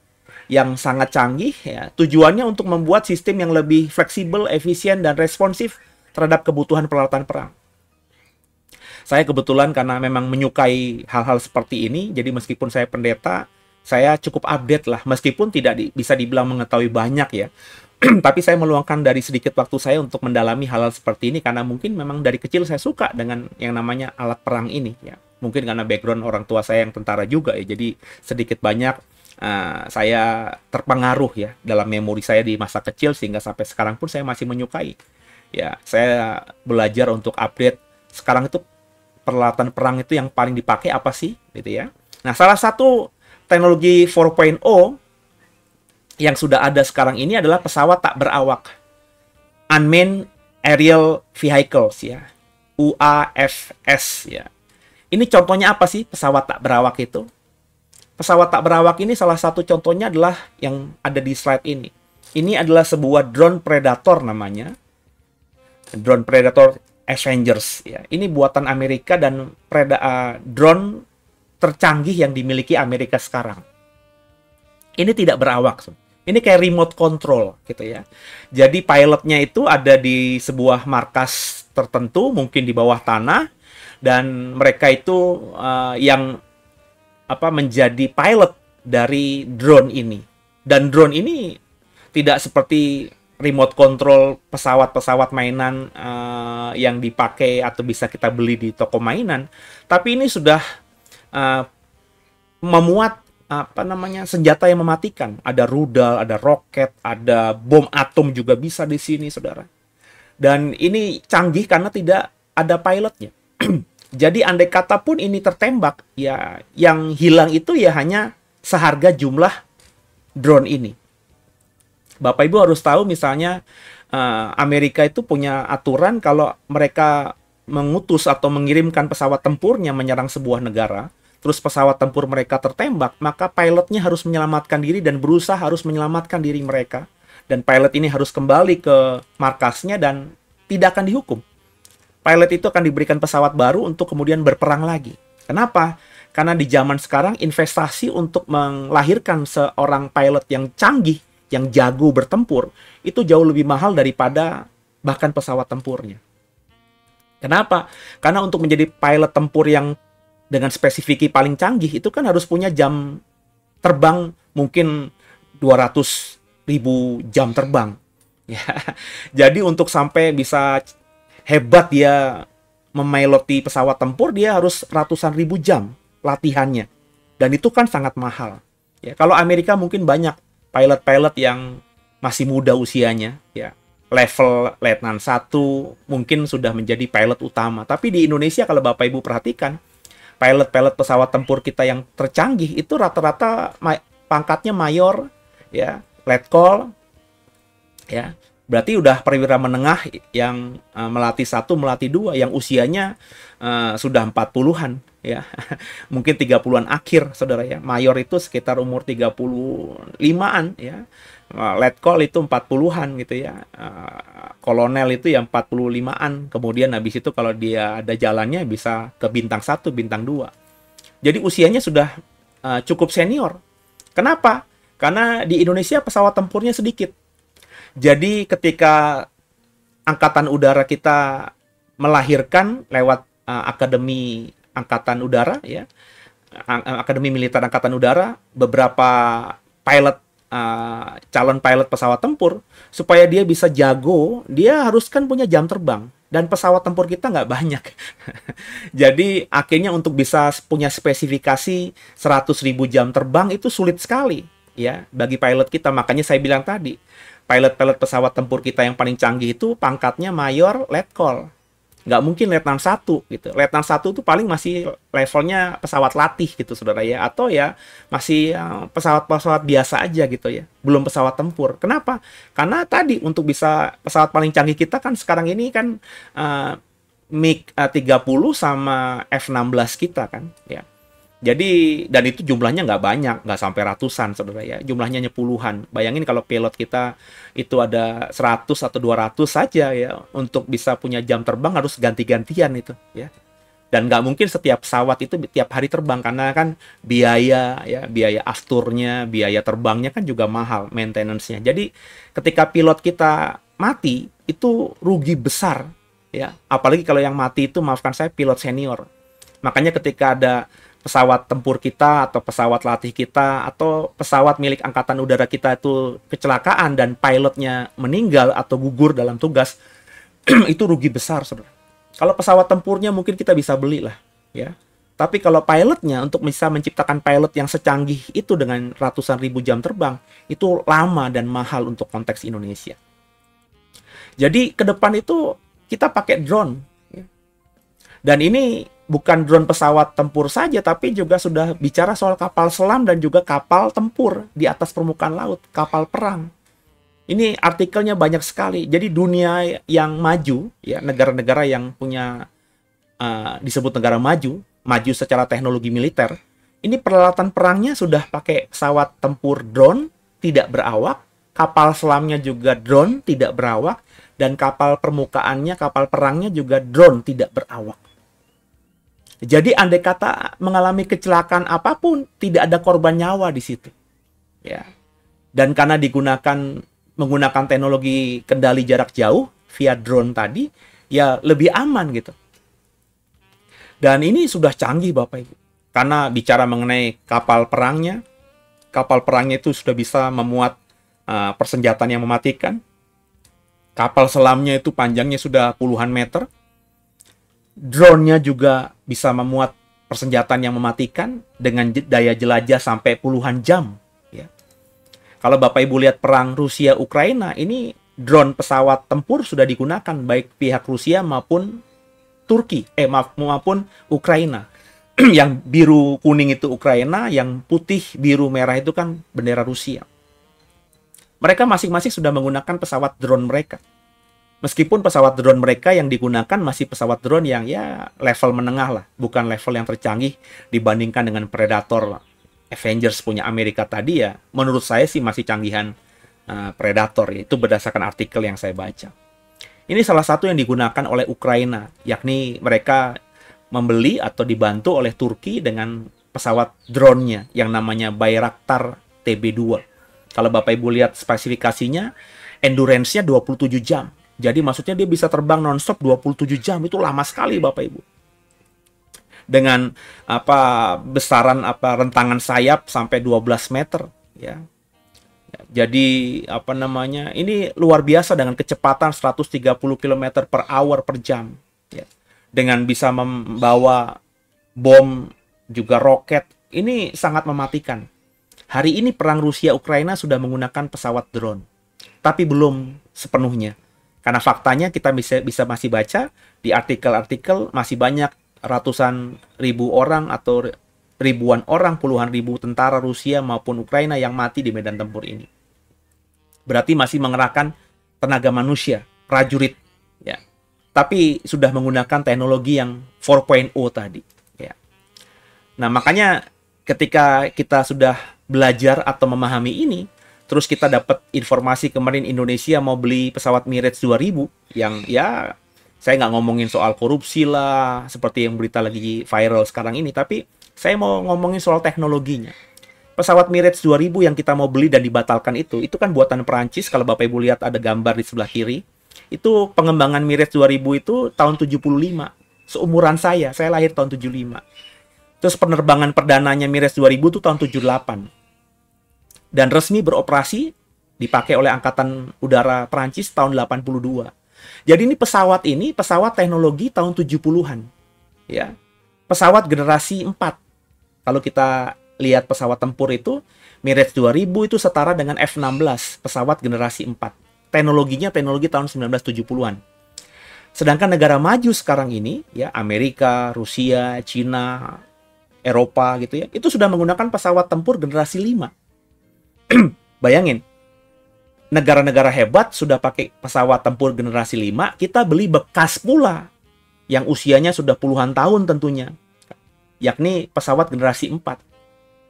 yang sangat canggih, ya, tujuannya untuk membuat sistem yang lebih fleksibel, efisien, dan responsif terhadap kebutuhan peralatan perang. Saya kebetulan karena memang menyukai hal-hal seperti ini, jadi meskipun saya pendeta, saya cukup update lah, meskipun tidak bisa dibilang mengetahui banyak ya. Tapi saya meluangkan dari sedikit waktu saya untuk mendalami hal-hal seperti ini, karena mungkin memang dari kecil saya suka dengan yang namanya alat perang ini. Ya. Mungkin karena background orang tua saya yang tentara juga ya, jadi sedikit banyak saya terpengaruh ya dalam memori saya di masa kecil, sehingga sampai sekarang pun saya masih menyukai. Ya, saya belajar untuk update. Sekarang itu peralatan perang itu yang paling dipakai apa sih, gitu ya. Nah, salah satu teknologi 4.0 yang sudah ada sekarang ini adalah pesawat tak berawak, Unmanned Aerial Vehicles, ya, UAVs, ya. Ini contohnya apa sih pesawat tak berawak itu? Pesawat tak berawak ini salah satu contohnya adalah yang ada di slide ini. Ini adalah sebuah drone Predator namanya, drone Predator Avengers, ya. Ini buatan Amerika dan drone tercanggih yang dimiliki Amerika sekarang. Ini tidak berawak. Ini kayak remote control gitu ya. Jadi pilotnya itu ada di sebuah markas tertentu, mungkin di bawah tanah, dan mereka itu yang menjadi pilot dari drone ini. Dan drone ini tidak seperti remote control pesawat-pesawat mainan yang dipakai atau bisa kita beli di toko mainan, tapi ini sudah memuat senjata yang mematikan. Ada rudal, ada roket, ada bom atom juga bisa di sini, saudara. Dan ini canggih karena tidak ada pilotnya. Jadi andai kata pun ini tertembak, ya yang hilang itu ya hanya seharga jumlah drone ini. Bapak Ibu harus tahu misalnya Amerika itu punya aturan kalau mereka mengutus atau mengirimkan pesawat tempurnya menyerang sebuah negara, terus pesawat tempur mereka tertembak, maka pilotnya harus menyelamatkan diri dan berusaha harus menyelamatkan diri mereka. Dan pilot ini harus kembali ke markasnya dan tidak akan dihukum. Pilot itu akan diberikan pesawat baru untuk kemudian berperang lagi. Kenapa? Karena di zaman sekarang investasi untuk melahirkan seorang pilot yang canggih, yang jago bertempur, itu jauh lebih mahal daripada bahkan pesawat tempurnya. Kenapa? Karena untuk menjadi pilot tempur yang dengan spesifik paling canggih, itu kan harus punya jam terbang mungkin 200.000 jam terbang. Ya. Jadi untuk sampai bisa hebat dia memiloti pesawat tempur, dia harus ratusan ribu jam latihannya. Dan itu kan sangat mahal. Ya, kalau Amerika mungkin banyak pilot-pilot yang masih muda usianya, ya, level letnan 1 mungkin sudah menjadi pilot utama. Tapi di Indonesia kalau Bapak Ibu perhatikan, pilot-pilot pesawat tempur kita yang tercanggih itu rata-rata pangkatnya mayor, ya, letkol, ya. Berarti udah perwira menengah yang melatih 1, melatih 2, yang usianya sudah 40-an ya. Mungkin 30-an akhir, Saudara ya. Mayor itu sekitar umur 35-an ya. Letkol itu 40-an gitu ya. Kolonel itu yang 45-an. Kemudian habis itu kalau dia ada jalannya bisa ke bintang 1, bintang 2. Jadi usianya sudah cukup senior. Kenapa? Karena di Indonesia pesawat tempurnya sedikit. Jadi ketika Angkatan Udara kita melahirkan lewat Akademi Angkatan Udara ya, Akademi Militer Angkatan Udara, beberapa pilot calon pilot pesawat tempur, supaya dia bisa jago, dia harus kan punya jam terbang. Dan pesawat tempur kita nggak banyak. Jadi akhirnya untuk bisa punya spesifikasi 100.000 jam terbang itu sulit sekali ya bagi pilot kita. Makanya saya bilang tadi, pilot-pilot pesawat tempur kita yang paling canggih itu pangkatnya mayor, letkol. Nggak mungkin letnan 1 gitu. Letnan 1 itu paling masih levelnya pesawat latih gitu, Saudara ya. Atau ya masih pesawat-pesawat biasa aja gitu ya. Belum pesawat tempur. Kenapa? Karena tadi untuk bisa pesawat paling canggih kita kan sekarang ini kan MiG-30 sama F-16 kita kan ya. Jadi, dan itu jumlahnya nggak banyak, nggak sampai ratusan, Saudara ya. Jumlahnya hanya puluhan. Bayangin kalau pilot kita itu ada 100 atau 200 saja ya. Untuk bisa punya jam terbang harus ganti-gantian itu ya. Dan nggak mungkin setiap pesawat itu tiap hari terbang. Karena kan biaya ya, biaya afturnya, biaya terbangnya kan juga mahal, maintenance-nya. Jadi, ketika pilot kita mati, itu rugi besar ya. Apalagi kalau yang mati itu, maafkan saya, pilot senior. Makanya ketika ada pesawat tempur kita atau pesawat latih kita atau pesawat milik Angkatan Udara kita itu kecelakaan dan pilotnya meninggal atau gugur dalam tugas, itu rugi besar, Saudara. Kalau pesawat tempurnya mungkin kita bisa beli lah ya. Tapi kalau pilotnya, untuk bisa menciptakan pilot yang secanggih itu dengan ratusan ribu jam terbang, itu lama dan mahal untuk konteks Indonesia. Jadi ke depan itu kita pakai drone ya. Dan ini bukan drone pesawat tempur saja, tapi juga sudah bicara soal kapal selam dan juga kapal tempur di atas permukaan laut, kapal perang. Ini artikelnya banyak sekali. Jadi dunia yang maju, ya negara-negara yang punya disebut negara maju, maju secara teknologi militer, ini peralatan perangnya sudah pakai pesawat tempur drone tidak berawak, kapal selamnya juga drone tidak berawak, dan kapal permukaannya, kapal perangnya juga drone tidak berawak. Jadi andai kata mengalami kecelakaan apapun, tidak ada korban nyawa di situ. Ya. Dan karena menggunakan teknologi kendali jarak jauh via drone tadi, ya lebih aman gitu. Dan ini sudah canggih Bapak Ibu. Karena bicara mengenai kapal perangnya itu sudah bisa memuat persenjataan yang mematikan. Kapal selamnya itu panjangnya sudah puluhan meter. Drone-nya juga bisa memuat persenjataan yang mematikan dengan daya jelajah sampai puluhan jam. Ya. Kalau Bapak Ibu lihat perang Rusia-Ukraina, ini drone pesawat tempur sudah digunakan baik pihak Rusia maupun maupun Ukraina. Yang biru kuning itu Ukraina, yang putih biru merah itu kan bendera Rusia. Mereka masing-masing sudah menggunakan pesawat drone mereka. Meskipun pesawat drone mereka yang digunakan masih pesawat drone yang ya level menengah lah, bukan level yang tercanggih dibandingkan dengan Predator Avengers punya Amerika tadi ya. Menurut saya sih masih canggihan Predator ya. Itu berdasarkan artikel yang saya baca. Ini salah satu yang digunakan oleh Ukraina, yakni mereka membeli atau dibantu oleh Turki dengan pesawat drone-nya yang namanya Bayraktar TB2. Kalau Bapak Ibu lihat spesifikasinya, endurance-nya 27 jam. Jadi maksudnya dia bisa terbang nonstop 27 jam, itu lama sekali Bapak Ibu. Dengan besaran rentangan sayap sampai 12 meter ya. Jadi ini luar biasa dengan kecepatan 130 km per hour per jam ya. Dengan bisa membawa bom juga roket, ini sangat mematikan. Hari ini perang Rusia Ukraina sudah menggunakan pesawat drone. Tapi belum sepenuhnya. Karena faktanya kita bisa masih baca di artikel-artikel masih banyak ratusan ribu orang atau ribuan orang, puluhan ribu tentara Rusia maupun Ukraina yang mati di medan tempur ini. Berarti masih mengerahkan tenaga manusia, prajurit, ya. Tapi sudah menggunakan teknologi yang 4.0 tadi, ya. Nah, makanya ketika kita sudah belajar atau memahami ini, terus kita dapat informasi kemarin Indonesia mau beli pesawat Mirage 2000 yang ya saya nggak ngomongin soal korupsi lah, seperti yang berita lagi viral sekarang ini, tapi saya mau ngomongin soal teknologinya. Pesawat Mirage 2000 yang kita mau beli dan dibatalkan itu kan buatan Perancis. Kalau Bapak Ibu lihat ada gambar di sebelah kiri. Itu pengembangan Mirage 2000 itu tahun 75. Seumuran saya lahir tahun 75. Terus penerbangan perdananya Mirage 2000 itu tahun 78. Dan resmi beroperasi dipakai oleh Angkatan Udara Perancis tahun 82. Jadi ini pesawat teknologi tahun 70-an. Ya. Pesawat generasi 4. Kalau kita lihat pesawat tempur itu, Mirage 2000 itu setara dengan F-16, pesawat generasi 4. Teknologinya teknologi tahun 1970-an. Sedangkan negara maju sekarang ini, ya Amerika, Rusia, Cina, Eropa gitu ya, itu sudah menggunakan pesawat tempur generasi 5. Bayangin, negara-negara hebat sudah pakai pesawat tempur generasi 5, kita beli bekas pula yang usianya sudah puluhan tahun tentunya, yakni pesawat generasi 4,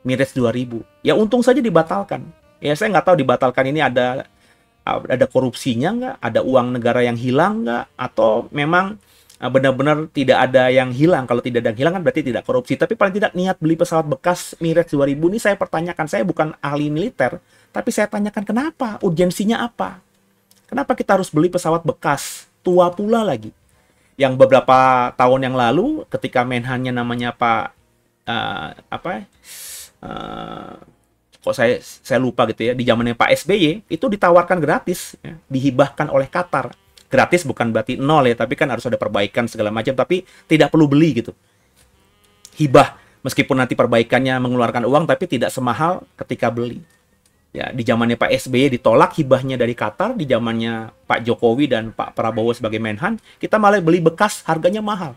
Mirage 2000. Ya untung saja dibatalkan. Ya saya nggak tahu dibatalkan ini ada korupsinya nggak, ada uang negara yang hilang nggak, atau memang benar-benar tidak ada yang hilang. Kalau tidak ada yang hilang kan berarti tidak korupsi. Tapi paling tidak niat beli pesawat bekas Mirage 2000 ini saya pertanyakan. Saya bukan ahli militer, tapi saya tanyakan kenapa, urgensinya apa? Kenapa kita harus beli pesawat bekas, tua pula lagi? Yang beberapa tahun yang lalu ketika Menhan-nya namanya Pak kok saya lupa gitu ya, di zamannya Pak SBY itu ditawarkan gratis, ya, dihibahkan oleh Qatar. Gratis bukan berarti nol ya, tapi kan harus ada perbaikan segala macam, tapi tidak perlu beli gitu. Hibah, meskipun nanti perbaikannya mengeluarkan uang, tapi tidak semahal ketika beli. Ya, di zamannya Pak SBY ditolak hibahnya dari Qatar, di zamannya Pak Jokowi dan Pak Prabowo sebagai Menhan, kita malah beli bekas, harganya mahal.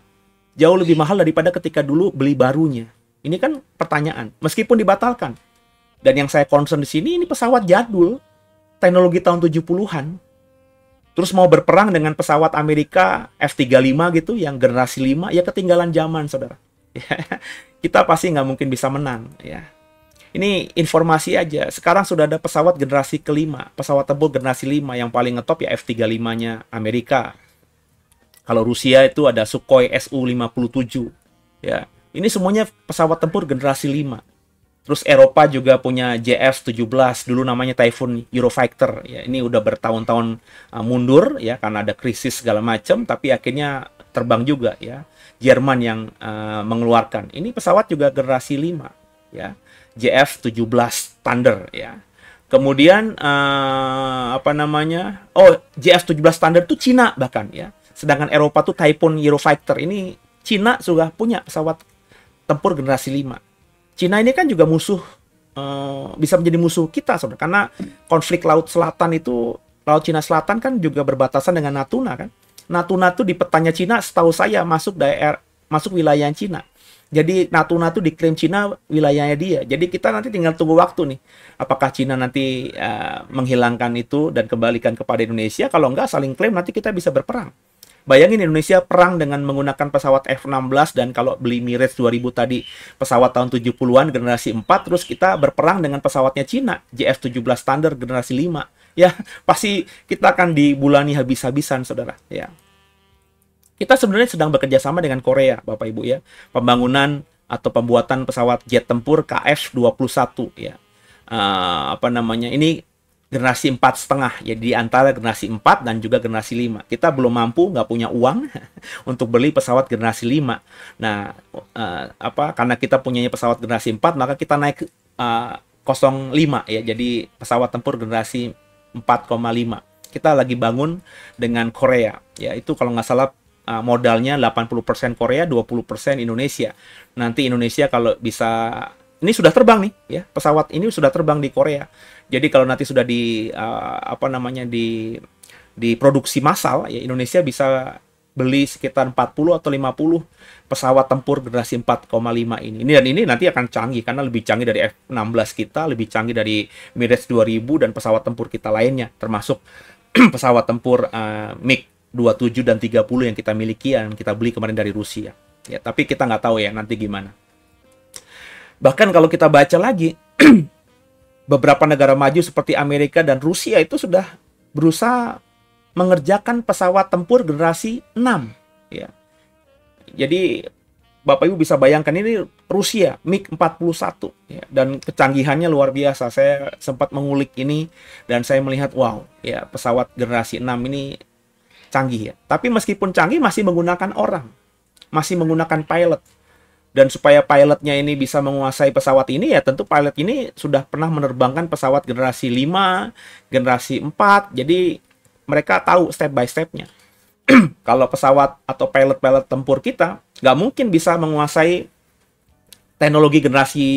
Jauh lebih mahal daripada ketika dulu beli barunya. Ini kan pertanyaan, meskipun dibatalkan. Dan yang saya concern di sini, ini pesawat jadul, teknologi tahun 70-an. Terus mau berperang dengan pesawat Amerika F-35 gitu, yang generasi 5, ya ketinggalan zaman, saudara. Kita pasti nggak mungkin bisa menang, ya. Ini informasi aja. Sekarang sudah ada pesawat generasi kelima, pesawat tempur generasi 5 yang paling ngetop ya F-35-nya Amerika. Kalau Rusia itu ada Sukhoi Su-57. Ya, ini semuanya pesawat tempur generasi 5. Terus Eropa juga punya JF-17, dulu namanya Typhoon Eurofighter. Ya, ini udah bertahun-tahun mundur ya karena ada krisis segala macam, tapi akhirnya terbang juga ya. Jerman yang mengeluarkan. Ini pesawat juga generasi 5 ya. JF-17 Thunder ya. Kemudian JF-17 Thunder itu Cina bahkan ya. Sedangkan Eropa tuh Typhoon Eurofighter. Ini Cina sudah punya pesawat tempur generasi 5. Cina ini kan juga musuh, bisa menjadi musuh kita saudara, karena konflik Laut Selatan itu, Laut Cina Selatan kan juga berbatasan dengan Natuna kan. Natuna tuh di petanya Cina setahu saya masuk wilayah Cina. Jadi Natuna tuh diklaim Cina wilayahnya dia. Jadi kita nanti tinggal tunggu waktu nih. Apakah Cina nanti menghilangkan itu dan kembalikan kepada Indonesia? Kalau enggak saling klaim nanti kita bisa berperang. Bayangin Indonesia perang dengan menggunakan pesawat F-16 dan kalau beli Mirage 2000 tadi pesawat tahun 70-an generasi 4, terus kita berperang dengan pesawatnya Cina JF-17 Thunder generasi 5. Ya, pasti kita akan dibulani habis-habisan saudara ya. Kita sebenarnya sedang bekerja sama dengan Korea, Bapak Ibu ya. Pembangunan atau pembuatan pesawat jet tempur KF-21 ya. Ini generasi 4,5 ya, di antara generasi 4 dan juga generasi 5. Kita belum mampu, nggak punya uang untuk beli pesawat generasi 5. Nah, karena kita punyanya pesawat generasi 4, maka kita naik 05 ya, jadi pesawat tempur generasi 4,5. Kita lagi bangun dengan Korea ya, itu kalau nggak salah modalnya 80% Korea, 20% Indonesia. Nanti Indonesia kalau bisa, ini sudah terbang nih ya, pesawat ini sudah terbang di Korea. Jadi kalau nanti sudah diproduksi massal ya, Indonesia bisa beli sekitar 40 atau 50 pesawat tempur generasi 4,5 ini. Dan ini nanti akan canggih karena lebih canggih dari F-16 kita, lebih canggih dari Mirage 2000 dan pesawat tempur kita lainnya, termasuk pesawat tempur MiG-27 dan 30 yang kita miliki, yang kita beli kemarin dari Rusia. Ya, tapi kita nggak tahu ya nanti gimana. Bahkan kalau kita baca lagi, beberapa negara maju seperti Amerika dan Rusia itu sudah berusaha mengerjakan pesawat tempur generasi 6. Ya. Jadi Bapak Ibu bisa bayangkan ini Rusia MiG-41 ya, dan kecanggihannya luar biasa. Saya sempat mengulik ini dan saya melihat wow, ya pesawat generasi 6 ini canggih ya. Tapi meskipun canggih masih menggunakan orang, masih menggunakan pilot. Dan supaya pilotnya ini bisa menguasai pesawat ini ya tentu pilot ini sudah pernah menerbangkan pesawat generasi 5, generasi 4. Jadi mereka tahu step by stepnya. Kalau pesawat atau pilot-pilot tempur kita nggak mungkin bisa menguasai teknologi generasi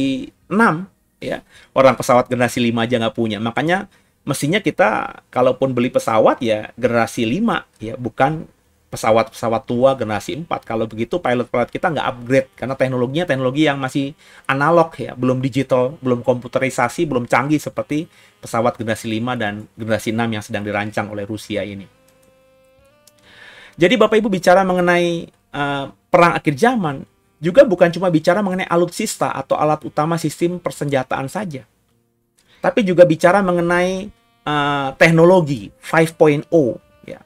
6 ya. Orang pesawat generasi 5 aja nggak punya. Makanya mestinya kita kalaupun beli pesawat ya generasi 5 ya, bukan pesawat-pesawat tua generasi 4. Kalau begitu pilot-pilot kita nggak upgrade karena teknologinya teknologi yang masih analog ya, belum digital, belum komputerisasi, belum canggih seperti pesawat generasi 5 dan generasi 6 yang sedang dirancang oleh Rusia ini. Jadi Bapak Ibu bicara mengenai perang akhir zaman, juga bukan cuma bicara mengenai alutsista atau alat utama sistem persenjataan saja. Tapi juga bicara mengenai teknologi 5.0 ya.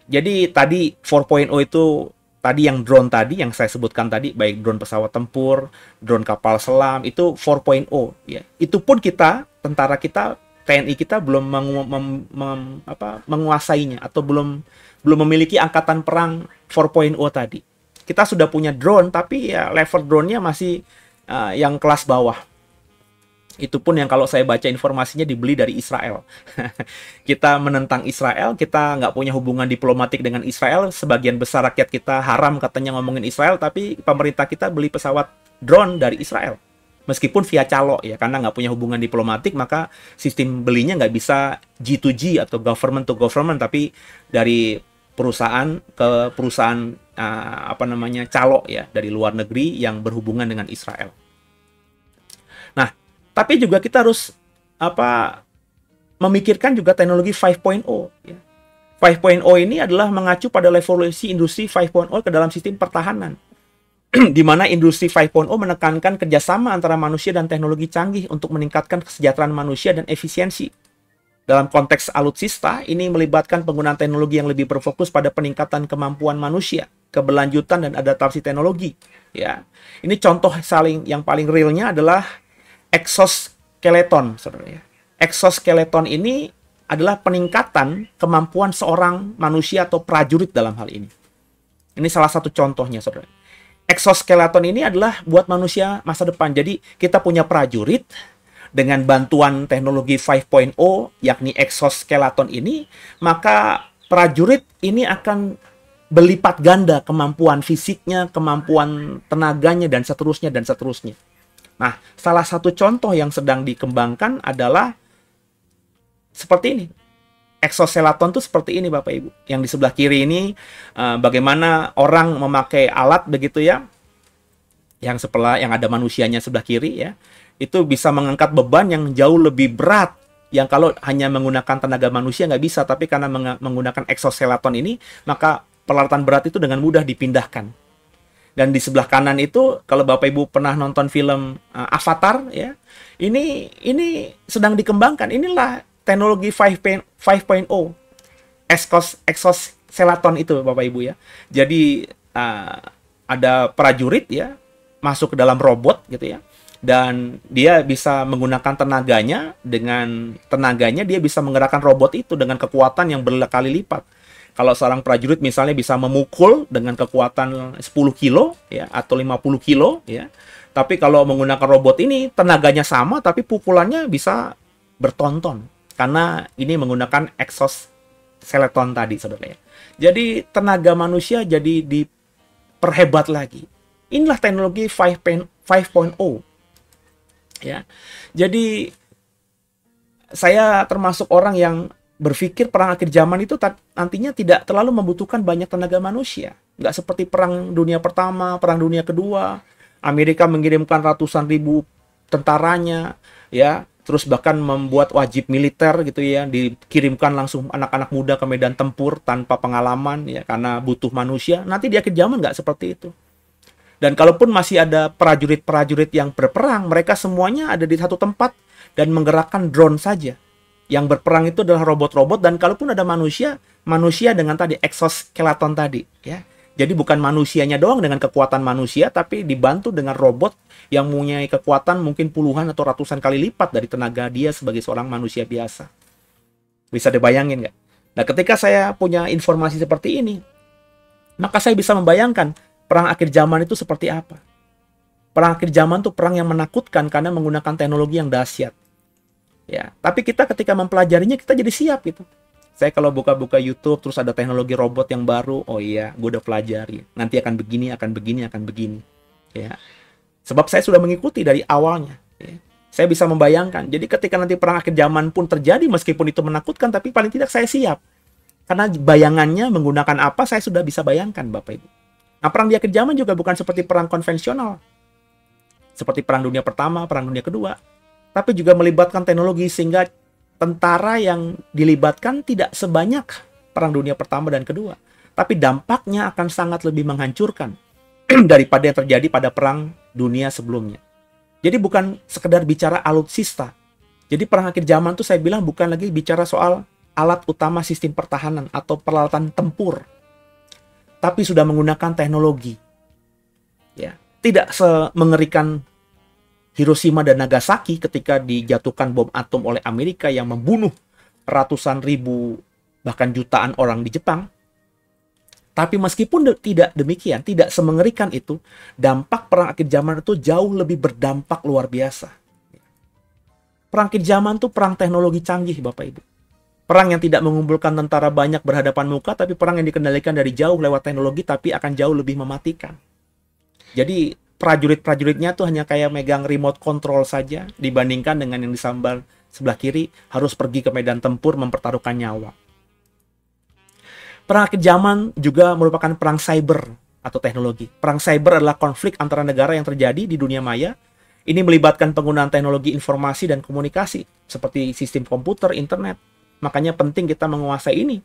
Jadi tadi 4.0 itu tadi yang drone tadi yang saya sebutkan tadi, baik drone pesawat tempur, drone kapal selam, itu 4.0 ya. Itu pun kita, tentara kita, TNI kita belum menguasainya atau belum memiliki angkatan perang 4.0 tadi. Kita sudah punya drone, tapi ya level drone-nya masih yang kelas bawah. Itu pun yang kalau saya baca informasinya dibeli dari Israel. Kita menentang Israel, kita nggak punya hubungan diplomatik dengan Israel. Sebagian besar rakyat kita haram katanya ngomongin Israel, tapi pemerintah kita beli pesawat drone dari Israel. Meskipun via calo ya, karena nggak punya hubungan diplomatik, maka sistem belinya nggak bisa G2G atau government to government, tapi dari perusahaan ke perusahaan calo ya, dari luar negeri yang berhubungan dengan Israel. Nah, tapi juga kita harus memikirkan juga teknologi 5.0 ya. 5.0 ini adalah mengacu pada revolusi industri 5.0 ke dalam sistem pertahanan. Di mana industri 5.0 menekankan kerjasama antara manusia dan teknologi canggih untuk meningkatkan kesejahteraan manusia dan efisiensi. Dalam konteks alutsista, ini melibatkan penggunaan teknologi yang lebih berfokus pada peningkatan kemampuan manusia, keberlanjutan dan adaptasi teknologi. Ya, ini contoh yang paling realnya adalah exoskeleton, saudara. Ya. Exoskeleton ini adalah peningkatan kemampuan seorang manusia atau prajurit dalam hal ini. Ini salah satu contohnya, saudara. Exoskeleton ini adalah buat manusia masa depan. Jadi kita punya prajurit dengan bantuan teknologi 5.0 yakni exoskeleton ini, maka prajurit ini akan berlipat ganda kemampuan fisiknya, kemampuan tenaganya dan seterusnya dan seterusnya. Nah, salah satu contoh yang sedang dikembangkan adalah seperti ini. Exoskeleton itu seperti ini Bapak Ibu. Yang di sebelah kiri ini bagaimana orang memakai alat begitu ya. Yang ada manusianya sebelah kiri ya. Itu bisa mengangkat beban yang jauh lebih berat. Yang kalau hanya menggunakan tenaga manusia nggak bisa. Tapi karena menggunakan exoskeleton ini, maka peralatan berat itu dengan mudah dipindahkan. Dan di sebelah kanan itu, kalau Bapak Ibu pernah nonton film Avatar ya. Ini sedang dikembangkan. Inilah teknologi 5.0 exoskeleton itu Bapak Ibu ya. Jadi ada prajurit ya masuk ke dalam robot gitu ya. Dan dia bisa menggunakan tenaganya, dengan tenaganya dia bisa menggerakkan robot itu dengan kekuatan yang berkali lipat. Kalau seorang prajurit misalnya bisa memukul dengan kekuatan 10 kilo ya atau 50 kilo ya. Tapi kalau menggunakan robot ini tenaganya sama tapi pukulannya bisa bertonton. Karena ini menggunakan exoskeleton tadi, saudara ya. Jadi tenaga manusia jadi diperhebat lagi. Inilah teknologi 5.0 ya. Jadi saya termasuk orang yang berpikir perang akhir zaman itu nantinya tidak terlalu membutuhkan banyak tenaga manusia. Nggak seperti perang dunia pertama, perang dunia kedua. Amerika mengirimkan ratusan ribu tentaranya, ya, terus bahkan membuat wajib militer gitu ya, dikirimkan langsung anak-anak muda ke medan tempur tanpa pengalaman ya, karena butuh manusia. Nanti di akhir zaman nggak seperti itu. Dan kalaupun masih ada prajurit-prajurit yang berperang, mereka semuanya ada di satu tempat dan menggerakkan drone saja. Yang berperang itu adalah robot-robot, dan kalaupun ada manusia, manusia dengan tadi exoskeleton tadi ya. Jadi bukan manusianya doang dengan kekuatan manusia, tapi dibantu dengan robot yang mempunyai kekuatan mungkin puluhan atau ratusan kali lipat dari tenaga dia sebagai seorang manusia biasa. Bisa dibayangin nggak? Nah, ketika saya punya informasi seperti ini, maka saya bisa membayangkan perang akhir zaman itu seperti apa. Perang akhir zaman itu perang yang menakutkan karena menggunakan teknologi yang dahsyat. Ya, tapi kita ketika mempelajarinya kita jadi siap gitu. Saya kalau buka-buka YouTube terus ada teknologi robot yang baru, oh iya, gue udah pelajari. Nanti akan begini, akan begini, akan begini. Ya, sebab saya sudah mengikuti dari awalnya. Ya. Saya bisa membayangkan. Jadi ketika nanti perang akhir zaman pun terjadi, meskipun itu menakutkan, tapi paling tidak saya siap. Karena bayangannya menggunakan apa, saya sudah bisa bayangkan, Bapak Ibu. Nah, perang di akhir zaman juga bukan seperti perang konvensional. Seperti perang dunia pertama, perang dunia kedua. Tapi juga melibatkan teknologi sehingga tentara yang dilibatkan tidak sebanyak perang dunia pertama dan kedua. Tapi dampaknya akan sangat lebih menghancurkan daripada yang terjadi pada perang dunia sebelumnya. Jadi bukan sekedar bicara alutsista. Jadi perang akhir zaman itu saya bilang bukan lagi bicara soal alat utama sistem pertahanan atau peralatan tempur. Tapi sudah menggunakan teknologi. Ya, tidak semengerikan Hiroshima dan Nagasaki ketika dijatuhkan bom atom oleh Amerika yang membunuh ratusan ribu bahkan jutaan orang di Jepang. Tapi meskipun tidak demikian, tidak semengerikan itu, dampak perang akhir zaman itu jauh lebih berdampak luar biasa. Perang akhir zaman itu perang teknologi canggih, Bapak Ibu. Perang yang tidak mengumpulkan tentara banyak berhadapan muka, tapi perang yang dikendalikan dari jauh lewat teknologi, tapi akan jauh lebih mematikan. Jadi prajurit-prajuritnya tuh hanya kayak megang remote control saja dibandingkan dengan yang di sebelah kiri harus pergi ke medan tempur mempertaruhkan nyawa. Perang akhir zaman juga merupakan perang cyber atau teknologi. Perang cyber adalah konflik antara negara yang terjadi di dunia maya. Ini melibatkan penggunaan teknologi informasi dan komunikasi seperti sistem komputer, internet. Makanya penting kita menguasai ini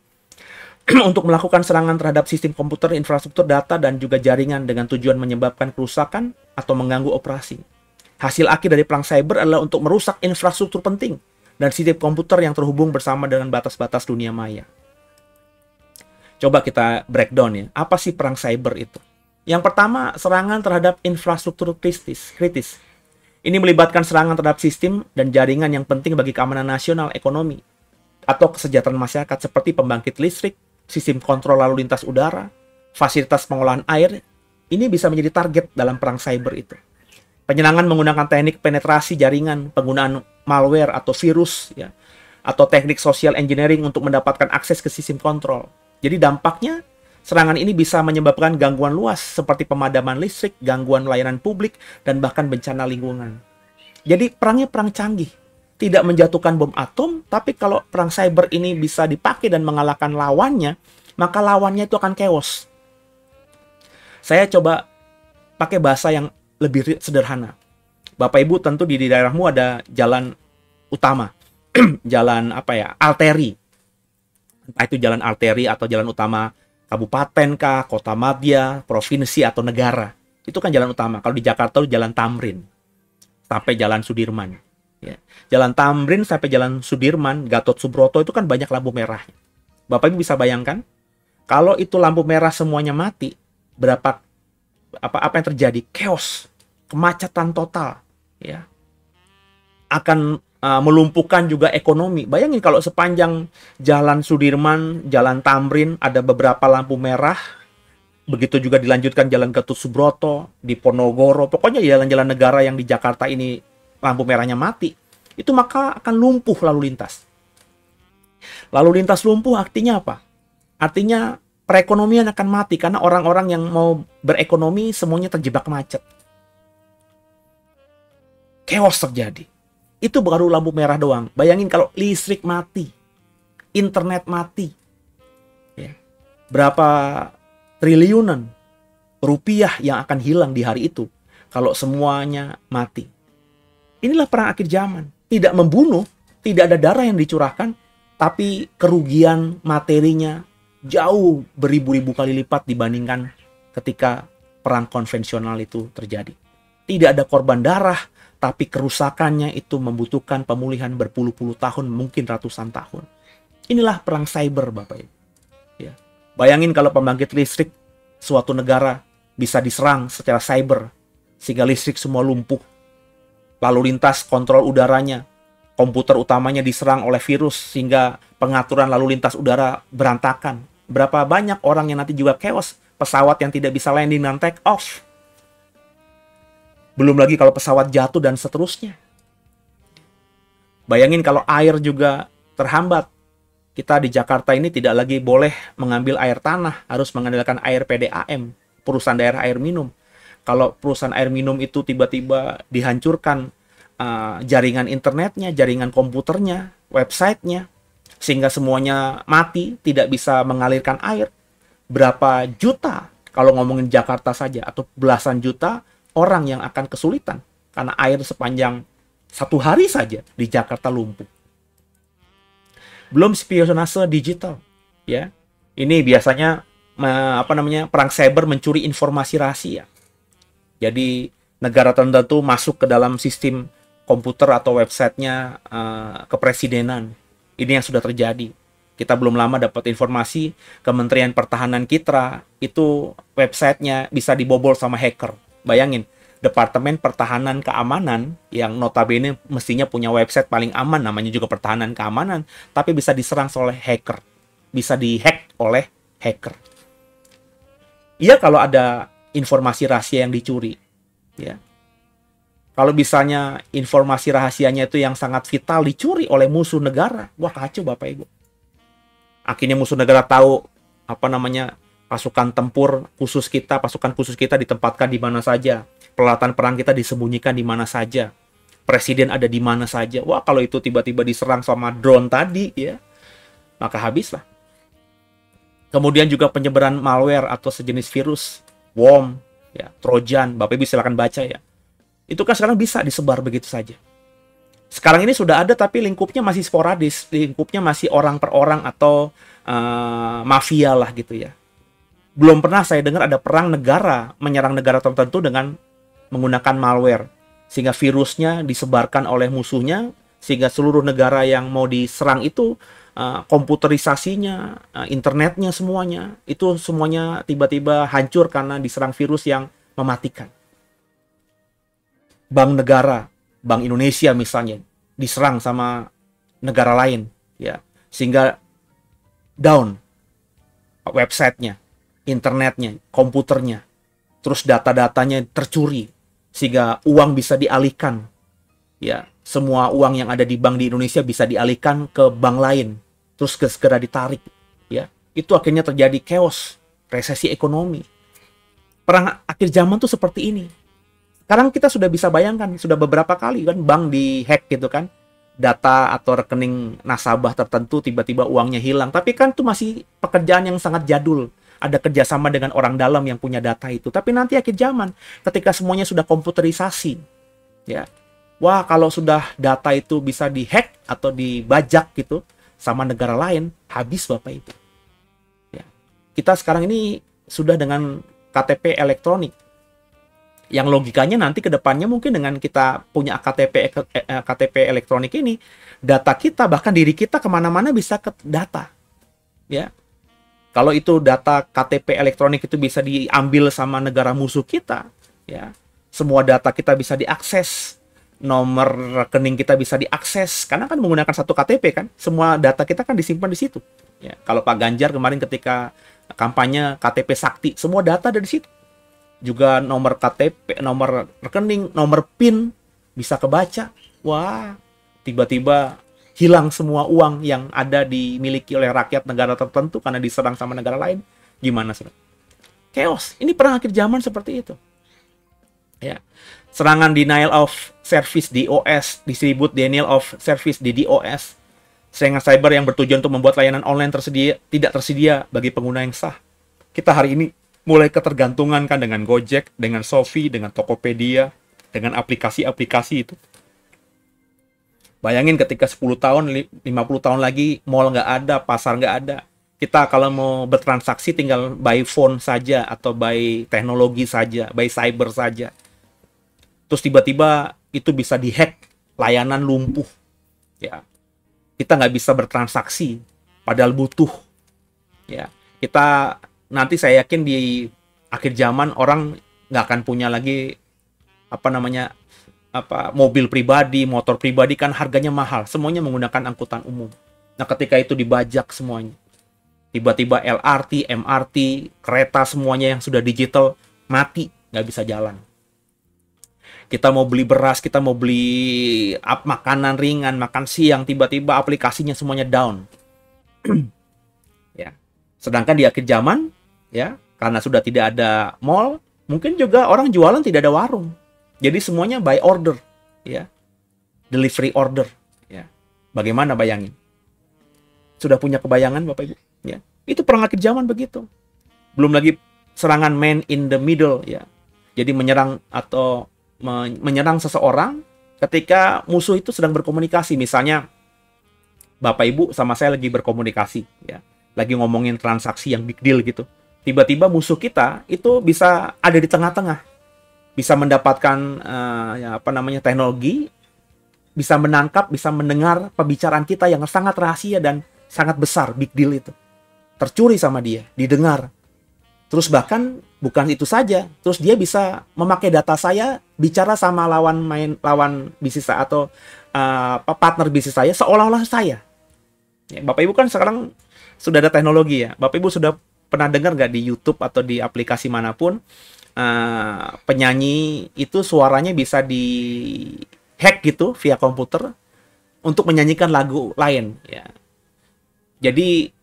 untuk melakukan serangan terhadap sistem komputer, infrastruktur data, dan juga jaringan dengan tujuan menyebabkan kerusakan atau mengganggu operasi. Hasil akhir dari perang cyber adalah untuk merusak infrastruktur penting dan sistem komputer yang terhubung bersama dengan batas-batas dunia maya. Coba kita breakdown ya, apa sih perang cyber itu? Yang pertama, serangan terhadap infrastruktur kritis. Ini melibatkan serangan terhadap sistem dan jaringan yang penting bagi keamanan nasional, ekonomi, atau kesejahteraan masyarakat seperti pembangkit listrik, sistem kontrol lalu lintas udara, fasilitas pengolahan air. Ini bisa menjadi target dalam perang cyber itu. Penyerangan menggunakan teknik penetrasi jaringan, penggunaan malware atau virus, ya, atau teknik social engineering untuk mendapatkan akses ke sistem kontrol. Jadi dampaknya, serangan ini bisa menyebabkan gangguan luas seperti pemadaman listrik, gangguan layanan publik, dan bahkan bencana lingkungan. Jadi perangnya perang canggih. Tidak menjatuhkan bom atom, tapi kalau perang cyber ini bisa dipakai dan mengalahkan lawannya, maka lawannya itu akan chaos. Saya coba pakai bahasa yang lebih sederhana. Bapak Ibu tentu di daerahmu ada jalan utama, jalan arteri. Entah itu jalan arteri atau jalan utama kabupaten kah, kota madya, provinsi atau negara. Itu kan jalan utama. Kalau di Jakarta itu jalan Tamrin sampai jalan Sudirman. Ya. Jalan Tamrin sampai jalan Sudirman, Gatot Subroto itu kan banyak lampu merah. Bapak Ibu bisa bayangkan, kalau itu lampu merah semuanya mati, apa yang terjadi? Chaos, kemacetan total, ya. Akan melumpuhkan juga ekonomi. Bayangin kalau sepanjang jalan Sudirman, jalan Tamrin ada beberapa lampu merah, begitu juga dilanjutkan jalan Gatot Subroto, di Ponorogo, pokoknya jalan-jalan negara yang di Jakarta ini lampu merahnya mati, itu maka akan lumpuh lalu lintas. Lalu lintas lumpuh artinya apa? Artinya perekonomian akan mati karena orang-orang yang mau berekonomi semuanya terjebak macet. Chaos terjadi. Itu baru lampu merah doang. Bayangin kalau listrik mati, internet mati. Ya. Berapa triliunan rupiah yang akan hilang di hari itu kalau semuanya mati. Inilah perang akhir zaman. tidak membunuh, tidak ada darah yang dicurahkan, tapi kerugian materinya jauh beribu-ribu kali lipat dibandingkan ketika perang konvensional itu terjadi. Tidak ada korban darah, tapi kerusakannya itu membutuhkan pemulihan berpuluh-puluh tahun, mungkin ratusan tahun. Inilah perang cyber, Bapak Ibu. Ya. Bayangin kalau pembangkit listrik suatu negara bisa diserang secara cyber, sehingga listrik semua lumpuh. Lalu lintas kontrol udaranya, komputer utamanya diserang oleh virus, sehingga pengaturan lalu lintas udara berantakan. Berapa banyak orang yang nanti juga chaos, pesawat yang tidak bisa landing dan take off. Belum lagi kalau pesawat jatuh dan seterusnya. Bayangin kalau air juga terhambat. Kita di Jakarta ini tidak lagi boleh mengambil air tanah, harus mengandalkan air PDAM, perusahaan daerah air minum. Kalau perusahaan air minum itu tiba-tiba dihancurkan jaringan internetnya, jaringan komputernya, websitenya, sehingga semuanya mati, tidak bisa mengalirkan air. Berapa juta, kalau ngomongin Jakarta saja, atau belasan juta orang yang akan kesulitan karena air sepanjang 1 hari saja di Jakarta lumpuh. Belum spionase digital, ya. Ini biasanya perang cyber mencuri informasi rahasia. Jadi negara tertentu masuk ke dalam sistem komputer atau websitenya kepresidenan. Ini yang sudah terjadi. Kita belum lama dapat informasi Kementerian Pertahanan kita itu websitenya bisa dibobol sama hacker. Bayangin, Departemen Pertahanan Keamanan yang notabene mestinya punya website paling aman, namanya juga Pertahanan Keamanan, tapi bisa diserang oleh hacker. Bisa dihack oleh hacker. Iya, kalau ada informasi rahasia yang dicuri. Ya. Kalau misalnya informasi rahasianya itu yang sangat vital dicuri oleh musuh negara, wah kacau Bapak Ibu. Akhirnya musuh negara tahu pasukan tempur khusus kita, pasukan khusus kita ditempatkan di mana saja. Peralatan perang kita disembunyikan di mana saja. Presiden ada di mana saja. Wah, kalau itu tiba-tiba diserang sama drone tadi, ya, maka habislah. Kemudian juga penyebaran malware atau sejenis virus, worm, ya, Trojan. Bapak Ibu silakan baca ya. Itu kan sekarang bisa disebar begitu saja. Sekarang ini sudah ada, tapi lingkupnya masih sporadis. Lingkupnya masih orang per orang atau mafia lah gitu ya. Belum pernah saya dengar ada perang negara menyerang negara tertentu dengan menggunakan malware, sehingga virusnya disebarkan oleh musuhnya, sehingga seluruh negara yang mau diserang itu komputerisasinya, internetnya semuanya, itu semuanya tiba-tiba hancur karena diserang virus yang mematikan. Bank negara, Bank Indonesia misalnya, diserang sama negara lain, ya, sehingga down websitenya, internetnya, komputernya, terus data-datanya tercuri, sehingga uang bisa dialihkan, ya, semua uang yang ada di bank di Indonesia bisa dialihkan ke bank lain, terus segera ditarik, ya, itu akhirnya terjadi chaos, resesi ekonomi. Perang akhir zaman tuh seperti ini. Sekarang kita sudah bisa bayangkan, sudah beberapa kali kan bank dihack gitu kan, data atau rekening nasabah tertentu tiba-tiba uangnya hilang, tapi kan itu masih pekerjaan yang sangat jadul. Ada kerjasama dengan orang dalam yang punya data itu. Tapi nanti akhir zaman, ketika semuanya sudah komputerisasi, ya, wah, kalau sudah data itu bisa dihack atau dibajak gitu sama negara lain, habis Bapak Ibu. Ya. Kita sekarang ini sudah dengan KTP elektronik, yang logikanya nanti ke depannya mungkin dengan kita punya KTP elektronik ini, data kita, bahkan diri kita kemana-mana bisa ke data. Ya. Kalau itu data KTP elektronik itu bisa diambil sama negara musuh kita, ya, semua data kita bisa diakses, nomor rekening kita bisa diakses, karena kan menggunakan satu KTP kan, semua data kita kan disimpan di situ. Ya, kalau Pak Ganjar kemarin ketika kampanye KTP Sakti, semua data ada di situ. Juga nomor KTP, nomor rekening, nomor PIN bisa kebaca. Wah, tiba-tiba hilang semua uang yang ada dimiliki oleh rakyat negara tertentu karena diserang sama negara lain. Gimana, saudara? Chaos. Ini perang akhir zaman seperti itu. Ya. Serangan denial of service DOS, distribute denial of service di DOS. Serangan cyber yang bertujuan untuk membuat layanan online tidak tersedia bagi pengguna yang sah. Kita hari ini mulai ketergantungan kan dengan Gojek, dengan Shopee, dengan Tokopedia, dengan aplikasi-aplikasi itu. Bayangin ketika 10 tahun, 50 tahun lagi, mall nggak ada, pasar nggak ada. Kita kalau mau bertransaksi tinggal by phone saja, atau by teknologi saja, by cyber saja. Terus tiba-tiba itu bisa dihack, layanan lumpuh. Ya, kita nggak bisa bertransaksi, padahal butuh. Ya, kita nanti saya yakin di akhir zaman orang nggak akan punya lagi mobil pribadi, motor pribadi, kan harganya mahal. Semuanya menggunakan angkutan umum. Nah, ketika itu dibajak semuanya, tiba-tiba LRT, MRT, kereta semuanya yang sudah digital mati, nggak bisa jalan. Kita mau beli beras, kita mau beli makanan ringan, makan siang, tiba-tiba aplikasinya semuanya down. Ya. Sedangkan di akhir zaman, ya, karena sudah tidak ada mall, mungkin juga orang jualan tidak ada warung. Jadi semuanya by order, ya, delivery order, ya. Bagaimana bayangin? Sudah punya kebayangan Bapak Ibu? Ya, itu perang akhir zaman begitu. Belum lagi serangan man in the middle, ya. Jadi menyerang atau menyerang seseorang ketika musuh itu sedang berkomunikasi. Misalnya Bapak Ibu sama saya lagi berkomunikasi, ya, lagi ngomongin transaksi yang big deal gitu. Tiba-tiba musuh kita itu bisa ada di tengah-tengah. Bisa mendapatkan teknologi, bisa menangkap, bisa mendengar pembicaraan kita yang sangat rahasia dan sangat besar, big deal itu. Tercuri sama dia, didengar. Terus bahkan bukan itu saja, terus dia bisa memakai data saya, bicara sama lawan bisnis saya atau partner bisnis saya seolah-olah saya. Ya, Bapak Ibu kan sekarang sudah ada teknologi, ya. Bapak Ibu sudah pernah dengar nggak di YouTube atau di aplikasi manapun, penyanyi itu suaranya bisa di hack gitu via komputer untuk menyanyikan lagu lain, ya. Jadi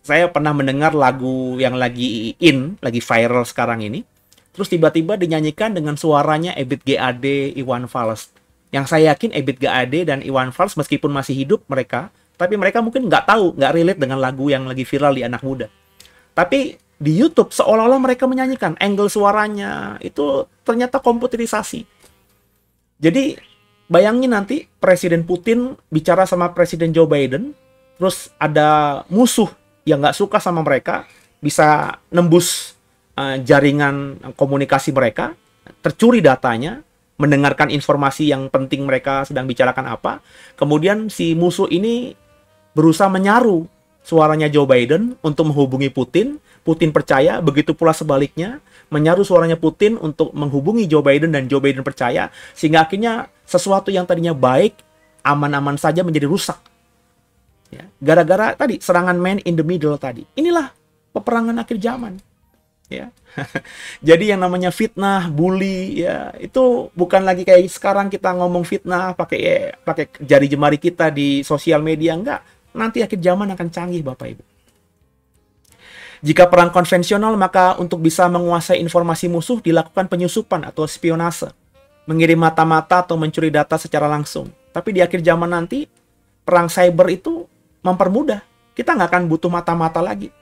saya pernah mendengar lagu yang lagi viral sekarang ini, terus tiba-tiba dinyanyikan dengan suaranya Ebit GAD, Iwan Fals. Yang saya yakin Ebit GAD dan Iwan Fals meskipun masih hidup mereka, tapi mereka mungkin nggak tahu, nggak relate dengan lagu yang lagi viral di anak muda. Tapi di YouTube seolah-olah mereka menyanyikan, angle suaranya itu ternyata komputerisasi. Jadi bayangin nanti Presiden Putin bicara sama Presiden Joe Biden, terus ada musuh yang nggak suka sama mereka, bisa nembus jaringan komunikasi mereka, tercuri datanya, mendengarkan informasi yang penting mereka sedang bicarakan apa, kemudian si musuh ini berusaha menyaru suaranya Joe Biden untuk menghubungi Putin. Putin percaya, begitu pula sebaliknya, menyaru suaranya Putin untuk menghubungi Joe Biden dan Joe Biden percaya, sehingga akhirnya sesuatu yang tadinya baik, aman-aman saja menjadi rusak. Ya, gara-gara tadi serangan man in the middle tadi. Inilah peperangan akhir zaman. Ya. Jadi yang namanya fitnah, bully, ya, itu bukan lagi kayak sekarang kita ngomong fitnah pakai jari jemari kita di sosial media, enggak. Nanti akhir zaman akan canggih Bapak Ibu. Jika perang konvensional, maka untuk bisa menguasai informasi musuh dilakukan penyusupan atau spionase, mengirim mata-mata atau mencuri data secara langsung. Tapi di akhir zaman nanti, perang cyber itu mempermudah. Kita nggak akan butuh mata-mata lagi.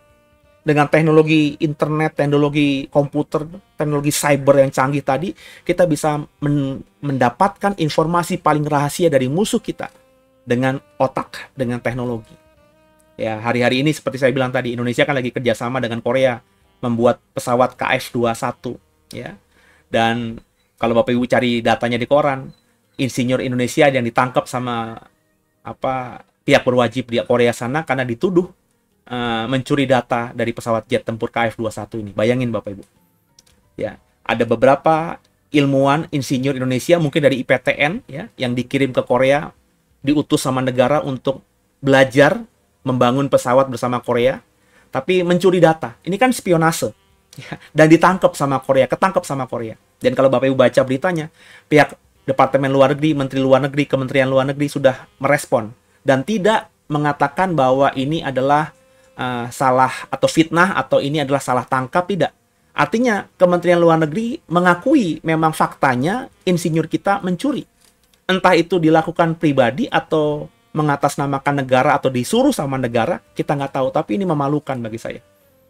Dengan teknologi internet, teknologi komputer, teknologi cyber yang canggih tadi, kita bisa mendapatkan informasi paling rahasia dari musuh kita dengan otak, dengan teknologi. Ya, hari-hari ini seperti saya bilang tadi, Indonesia kan lagi kerjasama dengan Korea membuat pesawat KF-21, ya. Dan kalau Bapak Ibu cari datanya di koran, insinyur Indonesia yang ditangkap sama pihak berwajib di Korea sana karena dituduh mencuri data dari pesawat jet tempur KF-21 ini. Bayangin Bapak Ibu. Ya, ada beberapa ilmuwan insinyur Indonesia mungkin dari IPTN, ya, yang dikirim ke Korea, diutus sama negara untuk belajar membangun pesawat bersama Korea, tapi mencuri data. Ini kan spionase. Ya, dan ditangkap sama Korea, ketangkap sama Korea. Dan kalau Bapak Ibu baca beritanya, pihak Departemen Luar Negeri, Menteri Luar Negeri, Kementerian Luar Negeri sudah merespon dan tidak mengatakan bahwa ini adalah salah atau fitnah atau ini adalah salah tangkap, tidak. Artinya Kementerian Luar Negeri mengakui memang faktanya insinyur kita mencuri. Entah itu dilakukan pribadi atau mengatasnamakan negara atau disuruh sama negara, kita nggak tahu. Tapi ini memalukan bagi saya.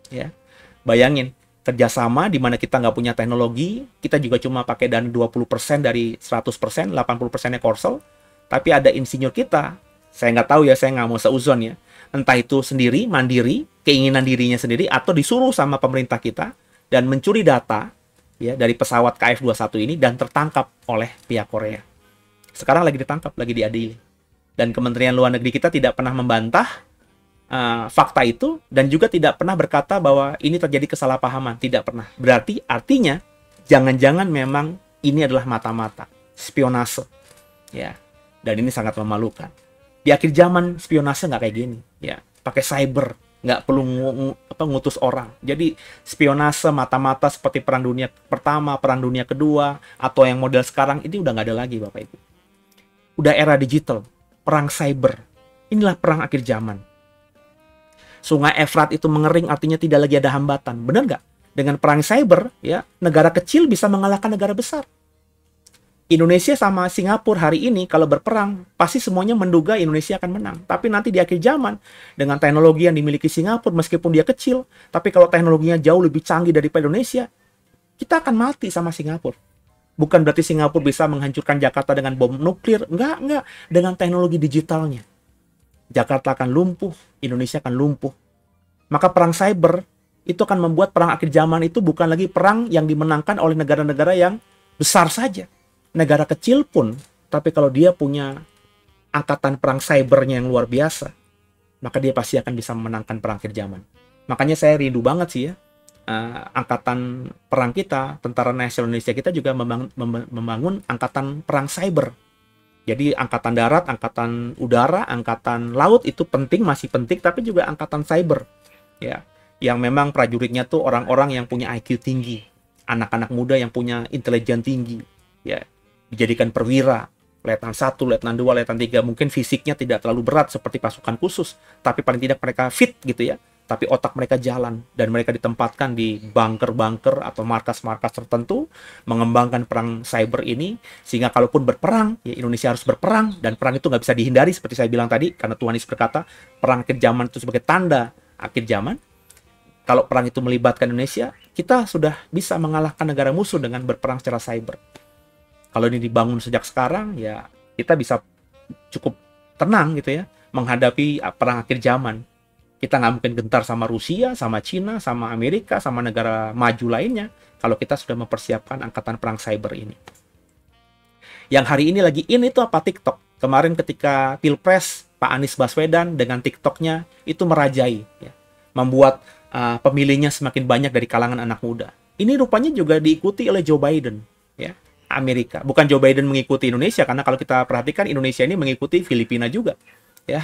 Ya, bayangin kerjasama di mana kita nggak punya teknologi, kita juga cuma pakai dana 20% dari 100%, 80%-nya Korsel. Tapi ada insinyur kita, saya nggak tahu ya, saya nggak mau seuzon ya. Entah itu sendiri, mandiri, keinginan dirinya sendiri, atau disuruh sama pemerintah kita, dan mencuri data ya dari pesawat KF-21 ini, dan tertangkap oleh pihak Korea. Sekarang lagi ditangkap, lagi diadili. Dan Kementerian Luar Negeri kita tidak pernah membantah fakta itu, dan juga tidak pernah berkata bahwa ini terjadi kesalahpahaman. Tidak pernah. Berarti artinya, jangan-jangan memang ini adalah mata-mata spionase. Ya. Dan ini sangat memalukan. Di akhir zaman spionase nggak kayak gini, ya, pakai cyber, nggak perlu ngutus orang. Jadi spionase mata-mata seperti Perang Dunia Pertama, Perang Dunia Kedua, atau yang model sekarang ini udah nggak ada lagi, Bapak Ibu. Udah era digital, perang cyber. Inilah perang akhir zaman. Sungai Efrat itu mengering, artinya tidak lagi ada hambatan. Benar nggak? Dengan perang cyber, ya, negara kecil bisa mengalahkan negara besar. Indonesia sama Singapura hari ini kalau berperang, pasti semuanya menduga Indonesia akan menang. Tapi nanti di akhir zaman, dengan teknologi yang dimiliki Singapura, meskipun dia kecil, tapi kalau teknologinya jauh lebih canggih daripada Indonesia, kita akan mati sama Singapura. Bukan berarti Singapura bisa menghancurkan Jakarta dengan bom nuklir. Enggak. Dengan teknologi digitalnya. Jakarta akan lumpuh, Indonesia akan lumpuh. Maka perang cyber itu akan membuat perang akhir zaman itu bukan lagi perang yang dimenangkan oleh negara-negara yang besar saja. Negara kecil pun, tapi kalau dia punya angkatan perang cybernya yang luar biasa, maka dia pasti akan bisa memenangkan perang akhir zaman. Makanya saya rindu banget sih ya, angkatan perang kita, Tentara Nasional Indonesia kita juga membangun angkatan perang cyber. Jadi angkatan darat, angkatan udara, angkatan laut itu penting, masih penting, tapi juga angkatan cyber, ya, yang memang prajuritnya tuh orang-orang yang punya IQ tinggi, anak-anak muda yang punya intelijen tinggi, ya. Dijadikan perwira, letnan 1, letnan 2, letnan 3, mungkin fisiknya tidak terlalu berat seperti pasukan khusus, tapi paling tidak mereka fit gitu ya, tapi otak mereka jalan, dan mereka ditempatkan di bunker-bunker atau markas-markas tertentu, mengembangkan perang cyber ini, sehingga kalaupun berperang, ya Indonesia harus berperang, dan perang itu nggak bisa dihindari, seperti saya bilang tadi, karena Tuhan Yesus berkata, perang akhir zaman itu sebagai tanda akhir zaman. Kalau perang itu melibatkan Indonesia, kita sudah bisa mengalahkan negara musuh dengan berperang secara cyber. Kalau ini dibangun sejak sekarang, ya kita bisa cukup tenang gitu ya, menghadapi perang akhir zaman. Kita nggak mungkin gentar sama Rusia, sama Cina, sama Amerika, sama negara maju lainnya, kalau kita sudah mempersiapkan angkatan perang cyber ini. Yang hari ini lagi itu apa? TikTok. Kemarin ketika Pilpres, Pak Anies Baswedan dengan TikToknya itu merajai, ya, membuat pemilihnya semakin banyak dari kalangan anak muda. Ini rupanya juga diikuti oleh Joe Biden, ya. Amerika. Bukan Joe Biden mengikuti Indonesia, karena kalau kita perhatikan Indonesia ini mengikuti Filipina juga, ya.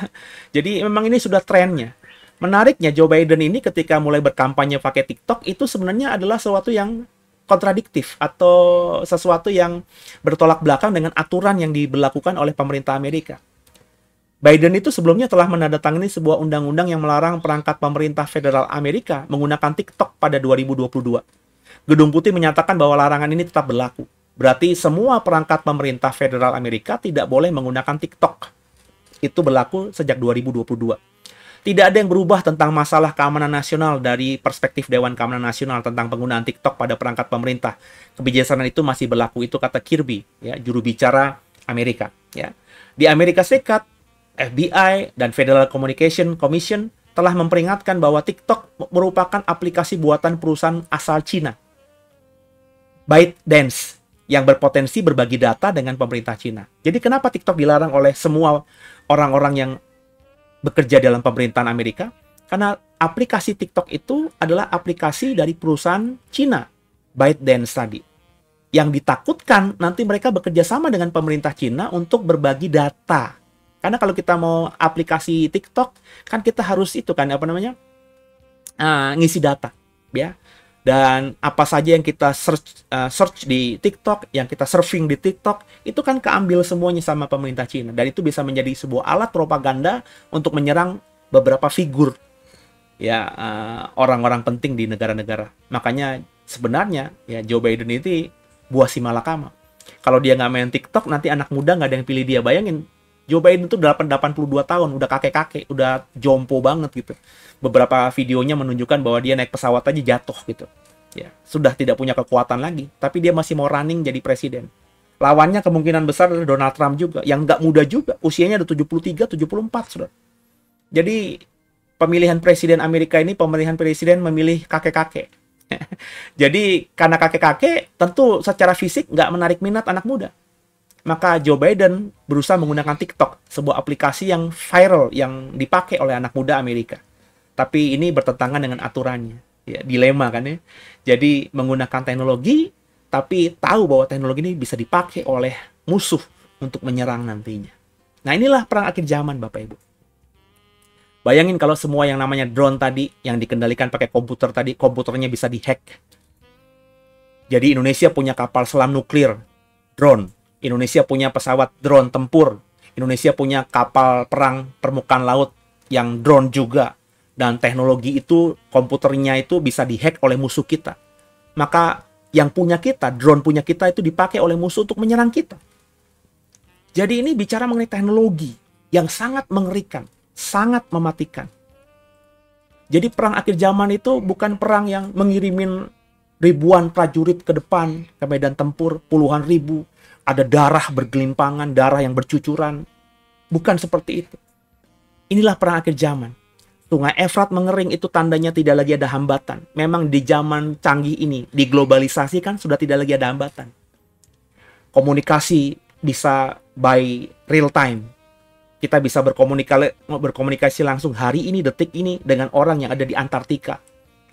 Jadi memang ini sudah trennya. Menariknya Joe Biden ini ketika mulai berkampanye pakai TikTok itu sebenarnya adalah sesuatu yang kontradiktif atau sesuatu yang bertolak belakang dengan aturan yang diberlakukan oleh pemerintah Amerika. Biden itu sebelumnya telah menandatangani sebuah undang-undang yang melarang perangkat pemerintah federal Amerika menggunakan TikTok pada 2022. Gedung Putih menyatakan bahwa larangan ini tetap berlaku. Berarti semua perangkat pemerintah federal Amerika tidak boleh menggunakan TikTok. Itu berlaku sejak 2022. Tidak ada yang berubah tentang masalah keamanan nasional dari perspektif Dewan Keamanan Nasional tentang penggunaan TikTok pada perangkat pemerintah. Kebijaksanaan itu masih berlaku, itu kata Kirby, ya, juru bicara Amerika. Ya. Di Amerika Serikat, FBI dan Federal Communication Commission telah memperingatkan bahwa TikTok merupakan aplikasi buatan perusahaan asal Cina, ByteDance, yang berpotensi berbagi data dengan pemerintah Cina. Jadi kenapa TikTok dilarang oleh semua orang-orang yang bekerja dalam pemerintahan Amerika? Karena aplikasi TikTok itu adalah aplikasi dari perusahaan Cina, ByteDance tadi. Yang ditakutkan nanti mereka bekerja sama dengan pemerintah Cina untuk berbagi data. Karena kalau kita mau aplikasi TikTok, kan kita harus itu kan, apa namanya, ngisi data, ya. Dan apa saja yang kita search di TikTok, yang kita surfing di TikTok, itu kan keambil semuanya sama pemerintah Cina. Dan itu bisa menjadi sebuah alat propaganda untuk menyerang beberapa figur, ya, orang-orang penting di negara-negara. Makanya sebenarnya ya Joe Biden itu buah si malakama. Kalau dia nggak main TikTok, nanti anak muda nggak ada yang pilih dia. Bayangin, Joe Biden itu 82 tahun, udah kakek-kakek, udah jompo banget gitu. Beberapa videonya menunjukkan bahwa dia naik pesawat aja jatuh gitu. Ya, sudah tidak punya kekuatan lagi, tapi dia masih mau running jadi presiden. Lawannya kemungkinan besar adalah Donald Trump juga, yang nggak muda juga, usianya ada 73, 74, saudara. Jadi pemilihan presiden Amerika ini pemilihan presiden memilih kakek-kakek. Jadi karena kakek-kakek tentu secara fisik nggak menarik minat anak muda. Maka Joe Biden berusaha menggunakan TikTok, sebuah aplikasi yang viral yang dipakai oleh anak muda Amerika. Tapi ini bertentangan dengan aturannya. Ya, dilema kan ya. Jadi menggunakan teknologi, tapi tahu bahwa teknologi ini bisa dipakai oleh musuh untuk menyerang nantinya. Nah inilah perang akhir zaman Bapak Ibu. Bayangin kalau semua yang namanya drone tadi, yang dikendalikan pakai komputer tadi, komputernya bisa dihack. Jadi Indonesia punya kapal selam nuklir, drone. Indonesia punya pesawat drone tempur. Indonesia punya kapal perang permukaan laut yang drone juga. Dan teknologi itu, komputernya itu bisa dihack oleh musuh kita. Maka yang punya kita, drone punya kita itu dipakai oleh musuh untuk menyerang kita. Jadi ini bicara mengenai teknologi yang sangat mengerikan, sangat mematikan. Jadi perang akhir zaman itu bukan perang yang mengirimin ribuan prajurit ke depan, ke medan tempur, puluhan ribu. Ada darah bergelimpangan, darah yang bercucuran. Bukan seperti itu. Inilah perang akhir zaman. Sungai Efrat mengering itu tandanya tidak lagi ada hambatan. Memang di zaman canggih ini, diglobalisasi kan sudah tidak lagi ada hambatan. Komunikasi bisa by real time. Kita bisa berkomunikasi langsung hari ini, detik ini dengan orang yang ada di Antartika.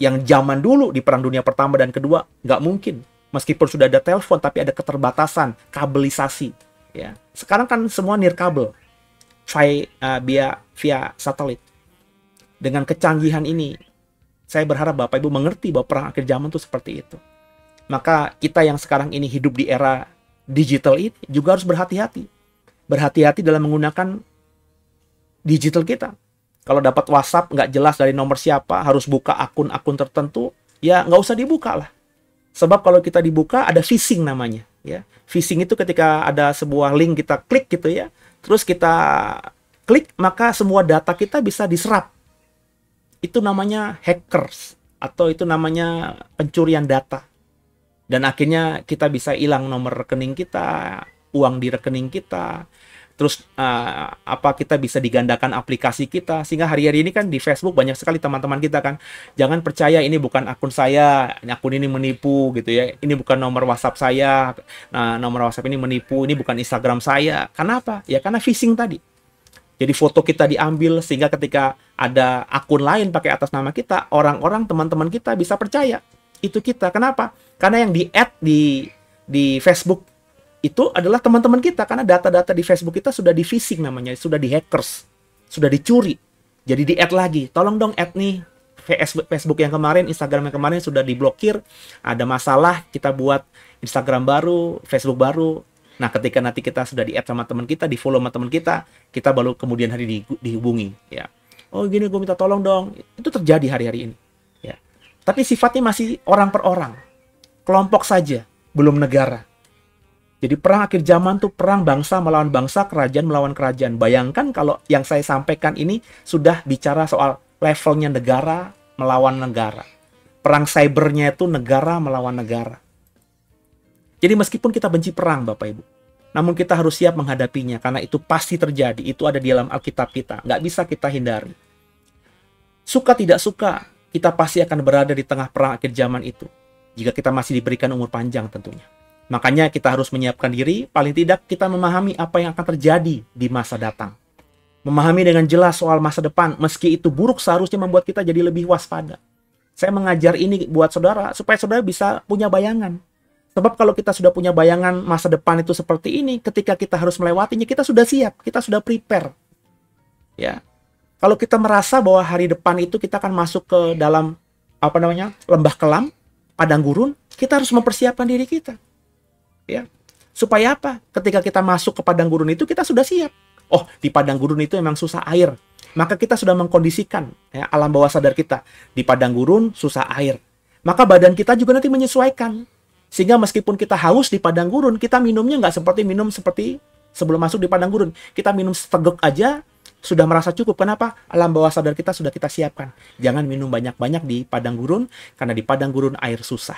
Yang zaman dulu di Perang Dunia Pertama dan Kedua nggak mungkin. Meskipun sudah ada telepon, tapi ada keterbatasan, kabelisasi. Ya. Sekarang kan semua nirkabel, via satelit. Dengan kecanggihan ini, saya berharap Bapak Ibu mengerti bahwa perang akhir zaman itu seperti itu. Maka kita yang sekarang ini hidup di era digital ini juga harus berhati-hati. Berhati-hati dalam menggunakan digital kita. Kalau dapat WhatsApp nggak jelas dari nomor siapa, harus buka akun-akun tertentu, ya nggak usah dibuka lah. Sebab kalau kita dibuka ada phishing namanya. Ya. Phishing itu ketika ada sebuah link kita klik gitu ya, terus kita klik maka semua data kita bisa diserap. Itu namanya hackers atau itu namanya pencurian data. Dan akhirnya kita bisa hilang nomor rekening kita, uang di rekening kita. Terus kita bisa digandakan aplikasi kita, sehingga hari-hari ini kan di Facebook banyak sekali teman-teman kita kan, jangan percaya ini bukan akun saya, akun ini menipu gitu ya, ini bukan nomor WhatsApp saya, nah nomor WhatsApp ini menipu, ini bukan Instagram saya. Kenapa? Ya karena phishing tadi. Jadi foto kita diambil sehingga ketika ada akun lain pakai atas nama kita, orang-orang teman-teman kita bisa percaya itu kita. Kenapa? Karena yang di-add di Facebook itu adalah teman-teman kita, karena data-data di Facebook kita sudah di-phishing namanya, sudah di-hackers, sudah dicuri. Jadi di-add lagi, tolong dong add nih Facebook yang kemarin, Instagram yang kemarin sudah diblokir, ada masalah, kita buat Instagram baru, Facebook baru. Nah, ketika nanti kita sudah di-add sama teman kita, di-follow sama teman kita baru kemudian hari dihubungi. Ya. Oh gini, gue minta tolong dong. Itu terjadi hari-hari ini. Ya. Tapi sifatnya masih orang per orang. Kelompok saja, belum negara. Jadi perang akhir zaman tuh perang bangsa melawan bangsa, kerajaan melawan kerajaan. Bayangkan kalau yang saya sampaikan ini sudah bicara soal levelnya negara melawan negara. Perang cybernya itu negara melawan negara. Jadi meskipun kita benci perang Bapak Ibu, namun kita harus siap menghadapinya karena itu pasti terjadi. Itu ada di dalam Alkitab kita. Nggak bisa kita hindari. Suka tidak suka, kita pasti akan berada di tengah perang akhir zaman itu. Jika kita masih diberikan umur panjang tentunya. Makanya kita harus menyiapkan diri, paling tidak kita memahami apa yang akan terjadi di masa datang. Memahami dengan jelas soal masa depan, meski itu buruk seharusnya membuat kita jadi lebih waspada. Saya mengajar ini buat saudara, supaya saudara bisa punya bayangan. Sebab kalau kita sudah punya bayangan masa depan itu seperti ini, ketika kita harus melewatinya, kita sudah siap, kita sudah prepare. Ya. Kalau kita merasa bahwa hari depan itu kita akan masuk ke dalam lembah kelam, padang gurun, kita harus mempersiapkan diri kita. Ya. Supaya apa? Ketika kita masuk ke padang gurun itu kita sudah siap. Oh, di padang gurun itu memang susah air. Maka kita sudah mengkondisikan ya, alam bawah sadar kita. Di padang gurun susah air. Maka badan kita juga nanti menyesuaikan. Sehingga meskipun kita haus di padang gurun, kita minumnya nggak minum seperti sebelum masuk di padang gurun. Kita minum seteguk aja, sudah merasa cukup. Kenapa? Alam bawah sadar kita sudah kita siapkan. Jangan minum banyak-banyak di padang gurun, karena di padang gurun air susah.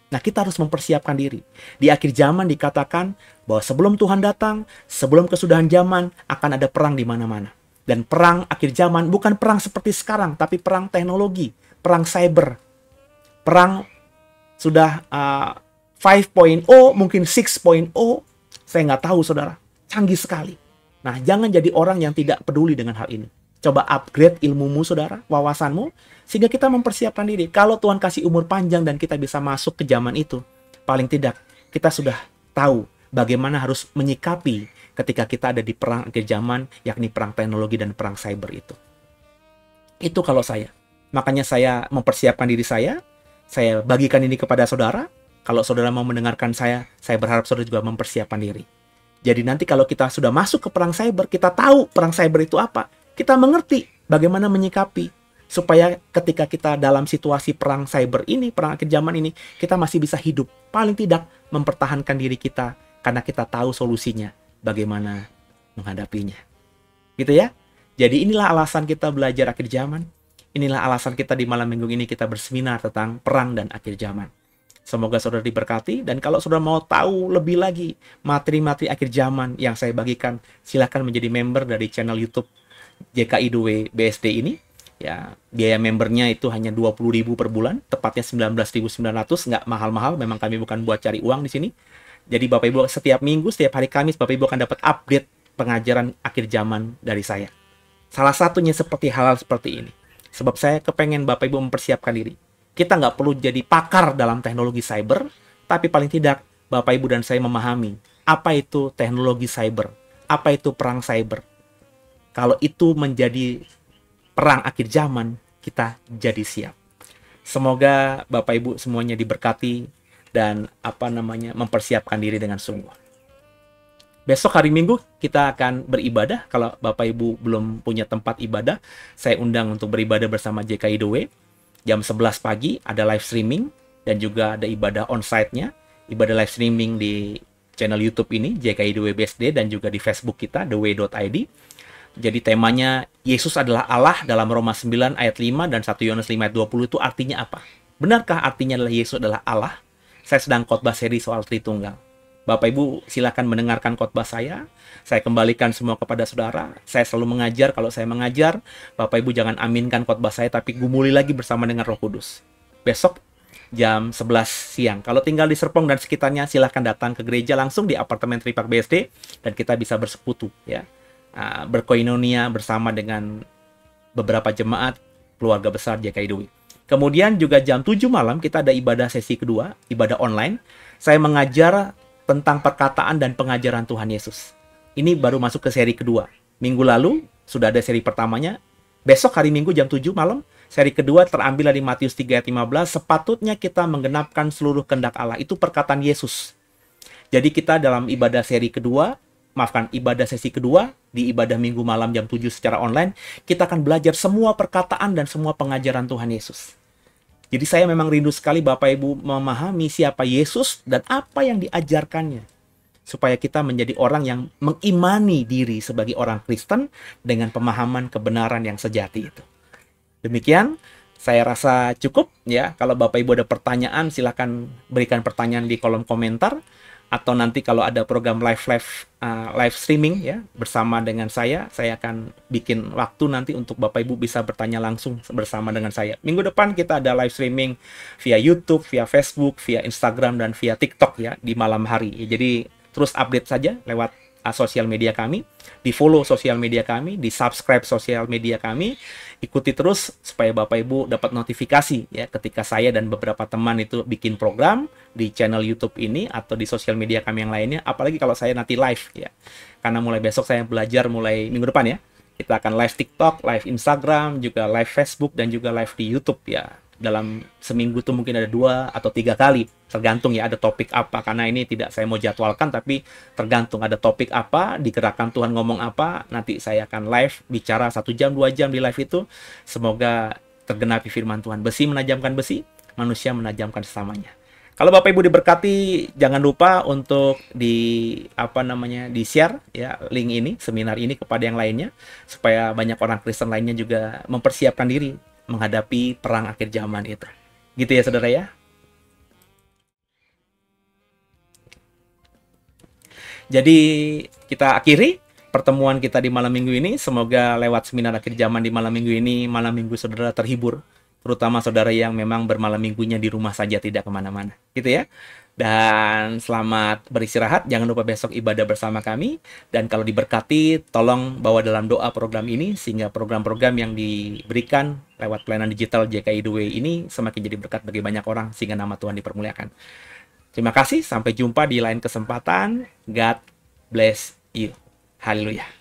Nah, kita harus mempersiapkan diri. Di akhir zaman dikatakan bahwa sebelum Tuhan datang, sebelum kesudahan zaman, akan ada perang di mana-mana. Dan perang akhir zaman bukan perang seperti sekarang, tapi perang teknologi, perang cyber, perang sudah 5.0, mungkin 6.0, saya nggak tahu saudara, canggih sekali. Nah, jangan jadi orang yang tidak peduli dengan hal ini. Coba upgrade ilmumu saudara, wawasanmu, sehingga kita mempersiapkan diri. Kalau Tuhan kasih umur panjang dan kita bisa masuk ke zaman itu, paling tidak kita sudah tahu bagaimana harus menyikapi ketika kita ada di perang akhir zaman, yakni perang teknologi dan perang cyber itu. Itu kalau saya. Makanya saya mempersiapkan diri saya bagikan ini kepada saudara. Kalau saudara mau mendengarkan saya berharap saudara juga mempersiapkan diri. Jadi nanti kalau kita sudah masuk ke perang cyber, kita tahu perang cyber itu apa. Kita mengerti bagaimana menyikapi. Supaya ketika kita dalam situasi perang cyber ini, perang akhir zaman ini, kita masih bisa hidup. Paling tidak mempertahankan diri kita. Karena kita tahu solusinya. Bagaimana menghadapinya. Gitu ya. Jadi inilah alasan kita belajar akhir zaman. Inilah alasan kita di malam minggu ini kita berseminar tentang perang dan akhir zaman. Semoga saudara diberkati. Dan kalau saudara mau tahu lebih lagi materi-materi akhir zaman yang saya bagikan, silakan menjadi member dari channel YouTube JKI2W BSD ini. Ya, biaya membernya itu hanya 20.000 per bulan, tepatnya 19.900, nggak mahal-mahal. Memang kami bukan buat cari uang di sini. Jadi Bapak Ibu setiap minggu, setiap hari Kamis, Bapak Ibu akan dapat update pengajaran akhir zaman dari saya. Salah satunya seperti hal-hal seperti ini. Sebab saya kepengen Bapak Ibu mempersiapkan diri. Kita nggak perlu jadi pakar dalam teknologi cyber, tapi paling tidak Bapak Ibu dan saya memahami apa itu teknologi cyber, apa itu perang cyber. Kalau itu menjadi perang akhir zaman, kita jadi siap. Semoga Bapak Ibu semuanya diberkati dan mempersiapkan diri dengan sungguh. Besok hari Minggu kita akan beribadah. Kalau Bapak Ibu belum punya tempat ibadah, saya undang untuk beribadah bersama JKI2W. Jam 11 pagi ada live streaming dan juga ada ibadah on-site-nya. Ibadah live streaming di channel YouTube ini, JKI2W BSD, dan juga di Facebook kita, theway.id. Jadi temanya Yesus adalah Allah dalam Roma 9 ayat 5 dan 1 Yohanes 5 ayat 20 itu artinya apa? Benarkah artinya adalah Yesus adalah Allah? Saya sedang khotbah seri soal Tritunggal. Bapak Ibu silakan mendengarkan khotbah saya kembalikan semua kepada saudara. Saya selalu mengajar, kalau saya mengajar, Bapak Ibu jangan aminkan khotbah saya, tapi gumuli lagi bersama dengan Roh Kudus. Besok jam 11 siang. Kalau tinggal di Serpong dan sekitarnya, silakan datang ke gereja langsung di apartemen Tripark BSD, dan kita bisa bersekutu, ya, berkoinonia bersama dengan beberapa jemaat keluarga besar JKI2W. Kemudian juga jam 7 malam kita ada ibadah sesi kedua, ibadah online. Saya mengajar tentang perkataan dan pengajaran Tuhan Yesus. Ini baru masuk ke seri kedua. Minggu lalu sudah ada seri pertamanya. Besok hari Minggu jam 7 malam, seri kedua terambil dari Matius 3 ayat 15. Sepatutnya kita menggenapkan seluruh kehendak Allah. Itu perkataan Yesus. Jadi kita dalam ibadah seri kedua, ibadah sesi kedua, di ibadah Minggu malam jam 7 secara online, kita akan belajar semua perkataan dan semua pengajaran Tuhan Yesus. Jadi saya memang rindu sekali Bapak Ibu memahami siapa Yesus dan apa yang diajarkannya. Supaya kita menjadi orang yang mengimani diri sebagai orang Kristen dengan pemahaman kebenaran yang sejati itu. Demikian, saya rasa cukup ya. Kalau Bapak Ibu ada pertanyaan, silakan berikan pertanyaan di kolom komentar. Atau nanti kalau ada program live streaming ya bersama dengan saya akan bikin waktu nanti untuk Bapak Ibu bisa bertanya langsung bersama dengan saya. Minggu depan kita ada live streaming via YouTube, via Facebook, via Instagram, dan via TikTok ya di malam hari. Jadi terus update saja lewat sosial media kami, di follow sosial media kami, di subscribe sosial media kami, ikuti terus supaya Bapak Ibu dapat notifikasi ya ketika saya dan beberapa teman itu bikin program di channel YouTube ini atau di sosial media kami yang lainnya, apalagi kalau saya nanti live ya. Karena mulai besok saya belajar mulai minggu depan ya. Kita akan live TikTok, live Instagram, juga live Facebook, dan juga live di YouTube ya. Dalam seminggu tuh mungkin ada 2 atau 3 kali, tergantung ya ada topik apa, karena ini tidak saya mau jadwalkan, tapi tergantung ada topik apa, digerakkan Tuhan ngomong apa, nanti saya akan live bicara 1 jam 2 jam di live itu. Semoga tergenapi firman Tuhan. Besi menajamkan besi, manusia menajamkan sesamanya. Kalau Bapak Ibu diberkati, jangan lupa untuk di share ya link ini, seminar ini kepada yang lainnya, supaya banyak orang Kristen lainnya juga mempersiapkan diri menghadapi perang akhir zaman itu. Gitu ya saudara ya. Jadi kita akhiri pertemuan kita di malam minggu ini. Semoga lewat seminar akhir zaman di malam minggu ini, malam minggu saudara terhibur. Terutama saudara yang memang bermalam minggunya di rumah saja, tidak kemana-mana. Gitu ya. Dan selamat beristirahat. Jangan lupa besok ibadah bersama kami. Dan kalau diberkati, tolong bawa dalam doa program ini, sehingga program-program yang diberikan lewat pelayanan digital JKI The Way ini semakin jadi berkat bagi banyak orang, sehingga nama Tuhan dipermuliakan. Terima kasih, sampai jumpa di lain kesempatan. God bless you. Haleluya.